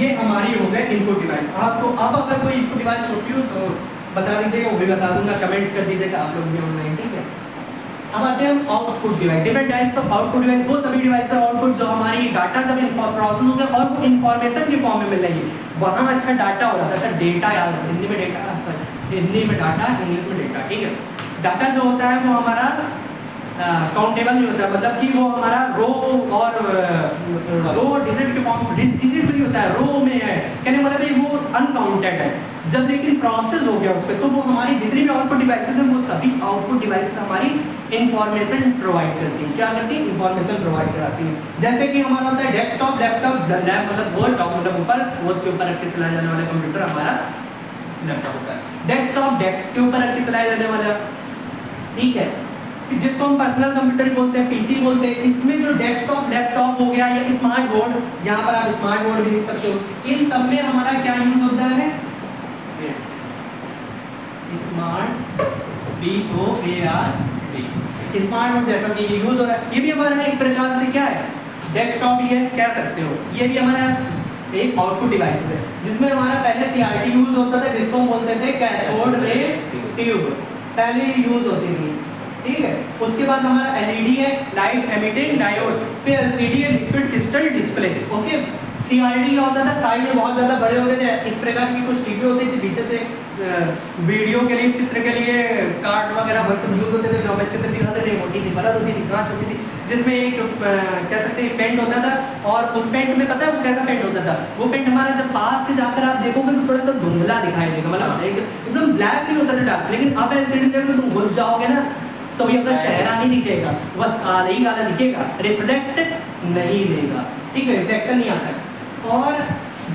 ये हमारी हो गए इनपुट डिवाइस। आपको अब अगर कोई इनपुट डिवाइस छोटी हो तो बता दीजिएगा, वो भी बता दूंगा, कमेंट्स कर दीजिएगा आप लोग भी ऑनलाइन, ठीक है। अब आते हैं हम output device. Different types of output device, वो सभी डिवाइस है आउटपुट जो हमारी डाटा जब प्रोसेस हो गया और वो इंफॉर्मेशन के फॉर्म में मिल रही है, वहाँ अच्छा डाटा हो रहा था। अच्छा डेटा याद रखो, हिंदी में डेटा, सॉरी हिंदी में डाटा, इंग्लिश में डेटा, ठीक है। डाटा जो होता है वो हमारा काउंटेबल नहीं होता, मतलब कि वो हमारा रो और रो डिजिट के फॉर्म, डिजिट नहीं होता है, रो में है, कहने मतलब वो अनकाउंटेड है। जब लेकिन प्रोसेस हो गया उस पर तो वो हमारी जितनी भी आउटपुट डिवाइसेस हैं वो सभी आउटपुट डिवाइसेस हमारी इंफॉर्मेशन प्रोवाइड करती हैं। क्या करती हैं? इंफॉर्मेशन प्रोवाइड कराती हैं। जैसे कि हमारा होता है डेस्कटॉप, लैपटॉप, लैप मतलब वो टॉप मतलब ऊपर वो के ऊपर रख के चलाया जाने वाला कंप्यूटर हमारा लैपटॉप होता है। डेस्कटॉप डेस्क के ऊपर रख के चलाया जाने वाला, ठीक है, जिसको हम पर्सनल कंप्यूटर बोलते हैं, पीसी बोलते हैं। इसमें जो डेस्कटॉप लैपटॉप हो गया या स्मार्ट बोर्ड, यहाँ पर आप स्मार्ट बोर्ड भी लिख सकते हो, इन सब में हमारा क्या यूज होता है? स्मार्ट BOARD, स्मार्ट बोर्ड जैसा कि यूज हो रहा है, ये भी हमारा एक प्रकार से क्या है, डेस्कटॉप ही है कह सकते हो। ये भी हमारा एक आउटपुट डिवाइस है जिसमें हमारा पहले CRT यूज होता था, जिसको हम बोलते थे कैथोड रे ट्यूब, पहले यूज होती थी, ठीक है। उसके बाद हमारा LED है, लाइट एमिटिंग डायोड, फिर LCD है, liquid crystal display, okay. CRT क्या होता था, साइज में बहुत ज़्यादा बड़े होते थे, इस प्रकार की कुछ टीवी होती थी, पीछे से वीडियो के लिए, चित्र के लिए कार्ड्स वगैरह वही सब यूज होते थे, जो हमें चित्र दिखाते थे, मोटी सी परत होती थी, कांच होती थी, जिसमें एक कह सकते हैं पेंट होता था। और उस पेंट में पता है वो कैसा पेंट होता था? वो पेंट हमारा जब पास से जाकर आप देखोगे तो थोड़ा सा धुंधला दिखाई देगा, मतलब एकदम ब्लैक नहीं होता था डार्क। लेकिन अब LCD देखो तुम घुस जाओगे ना तो भी अपना चेहरा नहीं दिखेगा, बस काला ही काला दिखेगा, रिफ्लेक्ट नहीं देगा, ठीक है, रिफ्लेक्शन नहीं आता है। और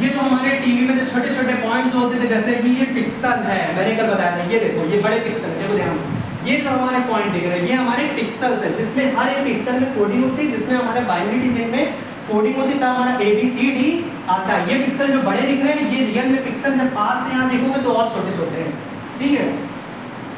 ये जो हमारे टीवी में जो छोटे छोटे पॉइंट्स होते थे, जैसे कि ये पिक्सल है, मैंने कल बताया था, ये देखो ये बड़े पिक्सल, देखो ध्यान, ये जो हमारे पॉइंट दिख रहे हैं ये हमारे पिक्सल्स है, जिसमें हर एक पिक्सल में कोडिंग होती है, जिसमें हमारे बाइनरी डिजिट में कोडिंग होती है, तब हमारा ABCD आता है। ये पिक्सल जो बड़े दिख रहे हैं ये रियल में पिक्सल जब पास से यहाँ देखोगे तो और छोटे छोटे हैं, ठीक है।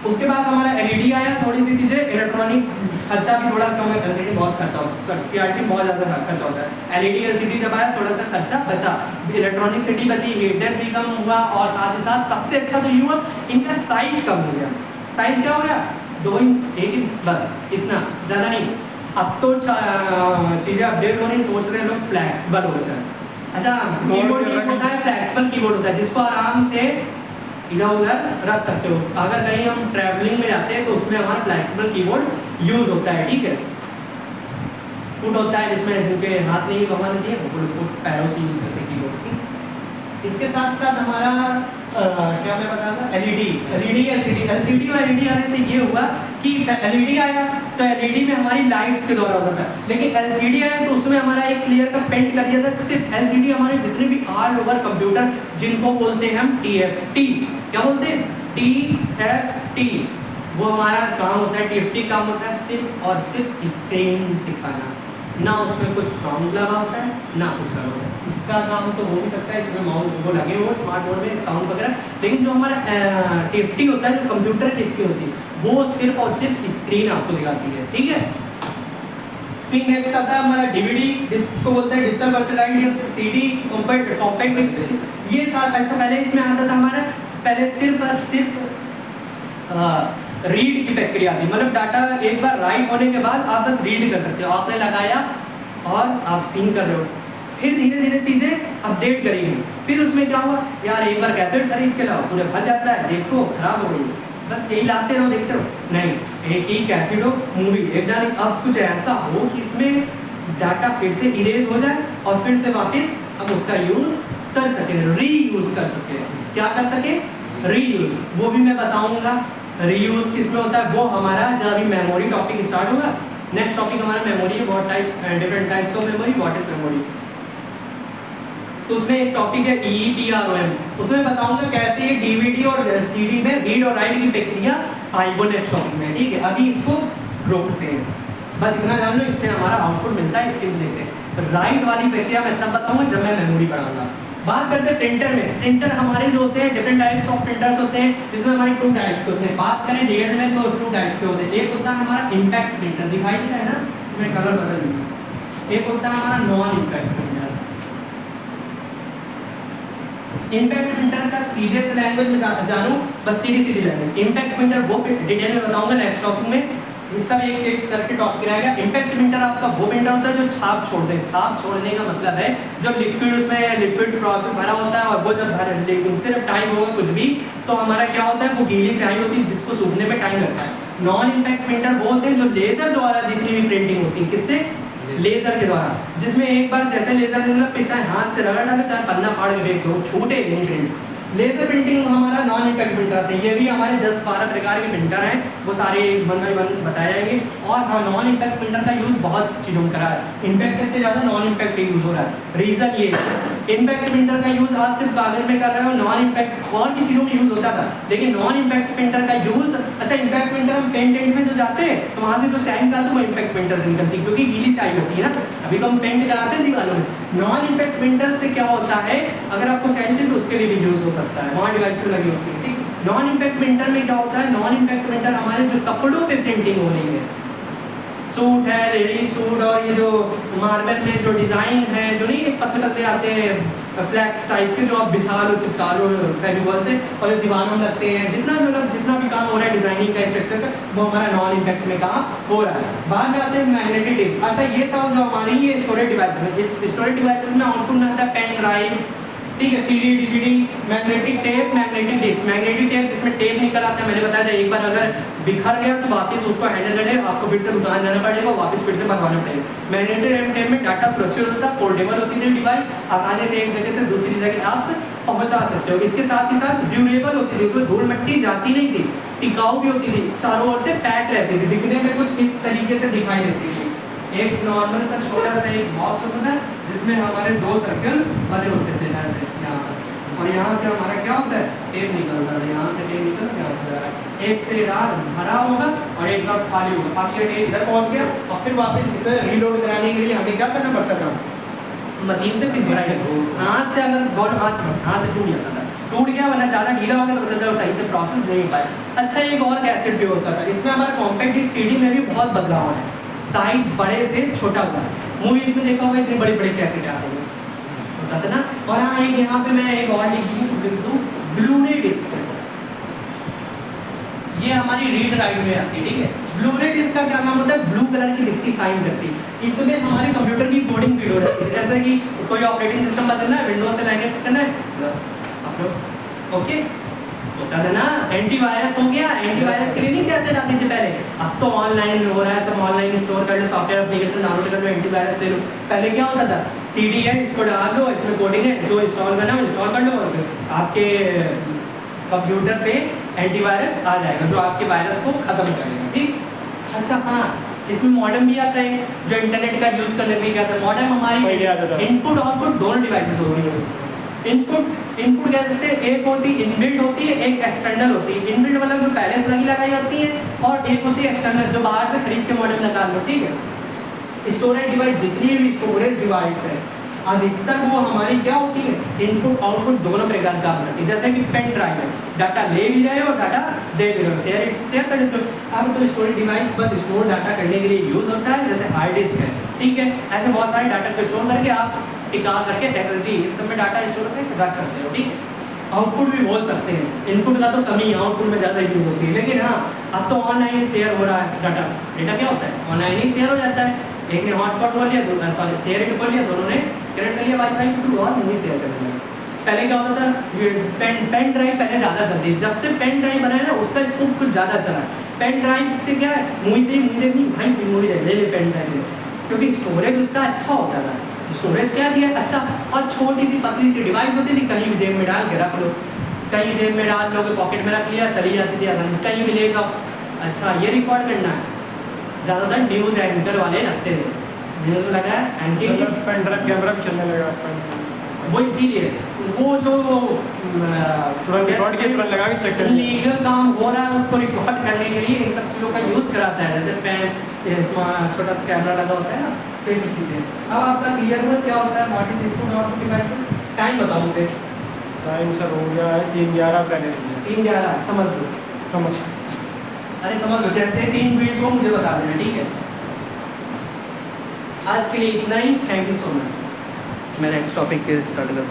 उसके बाद हमारा LED आया, थोड़ी सी चीज़ें इलेक्ट्रॉनिक खर्चा भी थोड़ा कम है, LCD बहुत खर्चा होता है, CRT बहुत ज़्यादा खर्चा होता है। LED LCD जब आया थोड़ा सा खर्चा बचा, इलेक्ट्रॉनिक सिटी बची, हीटनेस भी कम हुआ, और साथ ही साथ सबसे अच्छा तो ये हुआ इनका साइज कम हो गया। साइज क्या हो गया? 2 इंच 1 इंच, बस इतना, ज़्यादा नहीं। अब तो चीज़ें अपडेट हो रही, सोच रहे हैं लोग फ्लैक्सिबल हो जाए। अच्छा कीबोर्ड भी होता है, फ्लैक्सिबल कीबोर्ड होता है, जिसको आराम से इधर उधर रख सकते हो। अगर कहीं हम ट्रैवलिंग में जाते हैं तो उसमें हमारा फ्लैक्सिबल कीबोर्ड यूज होता है, ठीक है। फुट होता है जिसमें जिनके हाथ नहीं कमा नहीं है वो फुट पैरों से यूज़ करते हैं कीबोर्ड। इसके साथ साथ हमारा क्या मैं बता था एलईडी एलसीडी और एलईडी आने से ये हुआ कि एलईडी आया तो एलईडी में हमारी लाइट के द्वारा होता था, लेकिन एलसीडी आया तो उसमें हमारा एक क्लियर का पेंट कर दिया था। सिर्फ एलसीडी हमारे जितने भी ऑल ओवर कंप्यूटर जिनको बोलते हैं हम टीएफटी, क्या बोलते हैं टीएफटी, वो हमारा काम होता है, टीएफटी काम होता है सिर्फ और सिर्फ स्क्रीन दिखाना, ना उसमें कुछ साउंड लगा होता है ना कुछ लगा होता है। इसका काम तो हो भी सकता है इसमें माउस वो लगे हुए स्मार्ट बोर्ड में साउंड वगैरह, लेकिन जो हमारा टीएफटी होता है जो कंप्यूटर की स्क्रीन होती है वो सिर्फ और सिर्फ स्क्रीन आपको दिखाती है, ठीक है। फिर नेक्स्ट आता है हमारा डीवीडी, जिसको बोलते हैं digital versatile disc, CD, compact disc. ये ऐसा पहले इसमें आता था हमारा, पहले सिर्फ और सिर्फ रीड की प्रक्रिया थी, मतलब डाटा एक बार राइट होने के बाद आप बस रीड कर सकते हो, आपने लगाया और आप सीन कर रहे हो। फिर धीरे धीरे चीज़ें अपडेट करेंगी। फिर उसमें क्या हुआ, यार एक बार कैसेट खरीद के लाओ पूरे भर जाता है, देखो खराब हो गई, बस यही लाते रहो देखते रहो, नहीं एक ही कैसेट हो मूवी एक डाली। अब कुछ ऐसा हो कि इसमें डाटा फिर से इरेज हो जाए और फिर से वापस हम उसका यूज़ कर सकें, रीयूज़ कर सकें। क्या कर सकें, रीयूज़। वो भी मैं बताऊँगा रीयूज़ किसमें होता है, वो हमारा जब अभी मेमोरी टॉपिक स्टार्ट होगा। नेक्स्ट टॉपिक हमारा मेमोरी है, what types different types of memory, what is memory. तो उसमें एक टॉपिक है EEPROM, उसमें बताऊंगा कैसे ये डीवीडी और सीडी में रीड और राइट की प्रक्रिया आई वो नेक्स्ट टॉपिक में, ठीक है। अभी इसको रोकते हैं, बस इतना जान लो, इससे हमारा आउटपुट मिलता है, इसके लेते हैं। राइट वाली प्रक्रिया मैं तब बताऊंगा जब मैं मेमोरी पढ़ाऊंगा। बात करते हैं प्रिंटर में। प्रिंटर हमारे जो होते हैं डिफरेंट टाइप्स ऑफ प्रिंटर्स होते हैं, जिसमें हमारे 2 टाइप्स के होते हैं। बात करें रियल में तो 2 टाइप्स के होते हैं। एक होता है हमारा इम्पैक्ट प्रिंटर, दिखाई दे रहा है ना, मैं कलर बदल दूंगा। एक होता है हमारा non impact printer. Impact printer का सीधे से लैंग्वेज जानूं, बस सीधी लैंग्वेज। इम्पैक्ट प्रिंटर वो डिटेल में बताऊंगा नेक्स्ट टॉपिक में, इस सब एक एक करके टॉपिक रहेगा। इम्पैक्ट प्रिंटर आपका वो प्रिंटर होता है जो छाप छोड़ दे। छाप छोड़ने का मतलब है जो लिक्विड, उसमें लिक्विड प्रोसेस भरा होता है और वो जब उनसे जब टाइम होगा कुछ भी तो हमारा क्या होता है, वो गीली स्याही होती है जिसको सूखने में टाइम लगता है। नॉन इम्पैक्ट प्रिंटर वो होते हैं जो लेजर द्वारा जितनी भी प्रिंटिंग होती है, किससे, लेजर के द्वारा, जिसमें एक बार जैसे लेजर से मतलब चाहे हाथ से रगड़ डालो चाहे पन्ना फाड़ के फेंक दो, छूटेगी नहीं प्रिंट। लेजर प्रिंटिंग हमारा नॉन इम्पैक्ट प्रिंटर आते हैं। ये भी हमारे 10-12 प्रकार के प्रिंटर हैं, वो सारे वन बाई वन बताए जाएंगे। और हाँ, नॉन इम्पैक्ट प्रिंटर का यूज़ बहुत चीज़ों में करा है, इम्पैक्ट से ज़्यादा नॉन इम्पैक्ट यूज़ हो रहा है। रीज़न ये इम्पैक्ट प्रिंटर का यूज़ आप सिर्फ कागज में कर रहे हो, नॉन इम्पैक्ट और भी चीज़ों में यूज़ होता था, लेकिन नॉन इम्पैक्ट प्रिंटर का यूज़, अच्छा इम्पैक्ट प्रिंटर हम पेंट में जो जाते हैं तो वहाँ से जो स्याही निकालते हैं वो इम्पैक्ट प्रिंटर से निकलती है, क्योंकि गीली स्याही होती है ना, अभी तो हम पेंट कराते हैं दीवारों में। नॉन इम्पैक्ट प्रिंटर से क्या होता है, अगर आपको स्याही चाहिए तो उसके लिए भी यूज़ हो सकता है, वहाँ डिवाइस से लगी होती है, ठीक। नॉन इम्पैक्ट प्रिंटर में क्या होता है, नॉन इम्पैक्ट प्रिंटर हमारे जो कपड़ों पे प्रिंटिंग हो रही है, सूट है, लेडीज सूट, और ये जो मार्बल में जो डिज़ाइन है, जो नहीं पतले पतले आते हैं फ्लैक्स टाइप के, जो आप बिछा लो चिपका लो फेविकॉल से, और जो दीवारों में लगते हैं, जितना भी काम हो रहा है डिजाइनिंग का, स्ट्रक्चर का, वो हमारा नॉन इम्पैक्ट में काम हो रहा है। बाद में आते हैं मैग्नेटिक डिस्क। अच्छा ये सब जो हमारी ये स्टोरेज डिवाइस है, इस स्टोरेज डिवाइसेस में आउटपुट में आता है पेन ड्राइव, ठीक है, CD, DVD, magnetic tape, magnetic disk. Magnetic tape जिसमें टेप निकल आता है, मैंने बताया था एक बार अगर बिखर गया तो वापस उसको हैंडल करने आपको फिर से दुकान जाना पड़ेगा, वापस फिर से भरवाना पड़ेगा। मैग्नेटिक टेप में डाटा सुरक्षित होता है, पोर्टेबल होती थी डिवाइस, आसानी से एक जगह से दूसरी जगह आप पहुंचा सकते हो। इसके साथ ही साथ ड्यूरेबल होती थी, उसमें धूल मिट्टी जाती नहीं थी, टिकाऊ भी होती थी, चारों ओर से पैक रहती थी, दिखने में कुछ इस तरीके से दिखाई देती थी। एक नॉर्मल सा छोटा सा एक बॉक्स होता था जिसमें हमारे 2 सर्कल बने होते थे ऐसे यहाँ पर, और यहाँ से हमारा क्या होता है, टेप निकलता था, यहाँ से टेप निकल, यहाँ से एक से डाल भरा होगा और एक बार खाली होगा। अब ये टेप इधर पहुँच गया और फिर वापस इसे रीलोड कराने के लिए हमें क्या करना पड़ता था, मशीन से पिस भराई, हाथ से अगर बहुत हाथ से टूट जाता था, टूट गया, वरना ज़्यादा ढीला हो गया तो पता चला सही से प्रोसेस नहीं हो पाया। अच्छा एक और कैसेट भी होता था, इसमें हमारा कॉम्पैक्ट डिस्क सीडी में भी बहुत बदलाव है, साइज बड़े से छोटा हुआ है। मूवीज में देखा होगा इतने बड़े बड़े कैसेट आते हैं, होता था ना। और हाँ एक यहाँ पे मैं एक और लिख दूँ, ब्लूरे डिस्क, ये हमारी रीड राइट में आती है, ठीक है। ब्लूरे डिस्क का क्या काम होता है, ब्लू कलर की दिखती साइन करती है, इसमें हमारे कंप्यूटर की कोडिंग वीडियो रहती है, जैसे कि कोई ऑपरेटिंग सिस्टम बदलना है, विंडोज से लाइनक्स करना है आप लोग, ओके। होता था ना, एंटीवायरस हो गया, एंटीवायरस के लिए नहीं कैसे डालते थे पहले, अब तो ऑनलाइन हो रहा है सब, ऑनलाइन स्टोर कर लो, सॉफ्टवेयर एप्लीकेशन डाउनलोड कर लो, एंटीवायरस ले लो। पहले क्या होता था, सीडी है इसको डाल लो, इसमें कोडिंग है, जो इंस्टॉल करना है इंस्टॉल कर लो और फिर आपके कंप्यूटर पे एंटीवायरस आ जाएगा जो आपके वायरस को खत्म करेगा, ठीक। अच्छा हाँ, इसमें मॉडेम भी आता है जो इंटरनेट का यूज़ करने के लिए क्या आता है, मॉडेम पहले आता था। हमारी इनपुट आउटपुट दोनों डिवाइसेस हो रही है। इनपुट क्या कहते हैं, एक होती है इनबिल्ट होती है, एक एक्सटर्नल होती है। इनबिल्ट मतलब जो पहले से लगी लगाई होती है, और एक होती है एक्सटर्नल जो बाहर से खरीद के मॉडेम लगा लो, ठीक है। स्टोरेज डिवाइस, जितनी भी स्टोरेज डिवाइस है अधिकतर वो हमारी क्या होती है, इनपुट आउटपुट दोनों प्रकार का करती है। जैसे कि पेन ड्राइव है, डाटा ले भी रहे हो डाटा दे भी रहे हो, शेयर कर देते हो। अब तो स्टोरेज डिवाइस बस स्टोर डाटा करने के लिए यूज़ होता है, जैसे हार्ड डिस्क है, ठीक है। ऐसे बहुत सारे डाटा को स्टोर करके आप टिका करके SSD इन सब में डाटा स्टोर करके रख सकते हो, ठीक है। आउटपुट भी बोल सकते हैं, इनपुट का तो कमी है, आउटपुट में ज़्यादा यूज़ होती है। लेकिन हाँ, अब तो ऑनलाइन ही शेयर हो रहा है डाटा। डेटा क्या होता है, ऑनलाइन ही शेयर हो जाता है। एक ने हॉटस्पॉट खोल लिया, सॉरी शेयर इट खोल लिया, दोनों ने कनेक्ट कर लिया वाईफाई के थ्रू और मूवी शेयर कर लिया। पहले क्या होता था, पेन ड्राइव पहले ज़्यादा चलती है। जब से पेन ड्राइव बनाया ना उसका स्कोप कुछ ज़्यादा चला। पेन ड्राइव से क्या है, मूवी चाहिए, मूवी देखनी भाई मूवी देख ले पेन ड्राइव, क्योंकि स्टोरेज उसका अच्छा होता था। स्टोरेज क्या दिया अच्छा, और छोटी सी पतली सी डिवाइस होती थी, कहीं भी जेब में डाल के रख लो, कहीं जेब में डाल लो, पॉकेट में रख लिया, चली जाती थी आसानी से, कहीं भी ले जाओ। अच्छा ये रिकॉर्ड करना है, ज़्यादातर न्यूज़ एंकर वाले रखते थे, न्यूज़ में लगा है एंकर, पेन ड्राइव कैमरा भी चलने लगा, वो इसीलिए वो जो तुरंत रिकॉर्ड के तुरंत लगा के चेक कर लिया। लीगल काम हो रहा है उसको रिकॉर्ड करने के लिए इन सब चीज़ों का यूज़ कराता है, जैसे पेन इसमें छोटा सा कैमरा लगा होता है ना, तो ये सब चीज़ें। अब आपका क्लियर हुआ क्या होता है what is input output devices. Time बताओ मुझे। टाइम सर हो गया है 3:11 पहले 3:11 समझ लो, समझ। अरे समझ लो, जैसे 3 क्विज हो मुझे बता देना, ठीक है। आज के लिए इतना ही, थैंक यू सो मच। मैं नेक्स्ट टॉपिक स्टार्ट करता हूँ।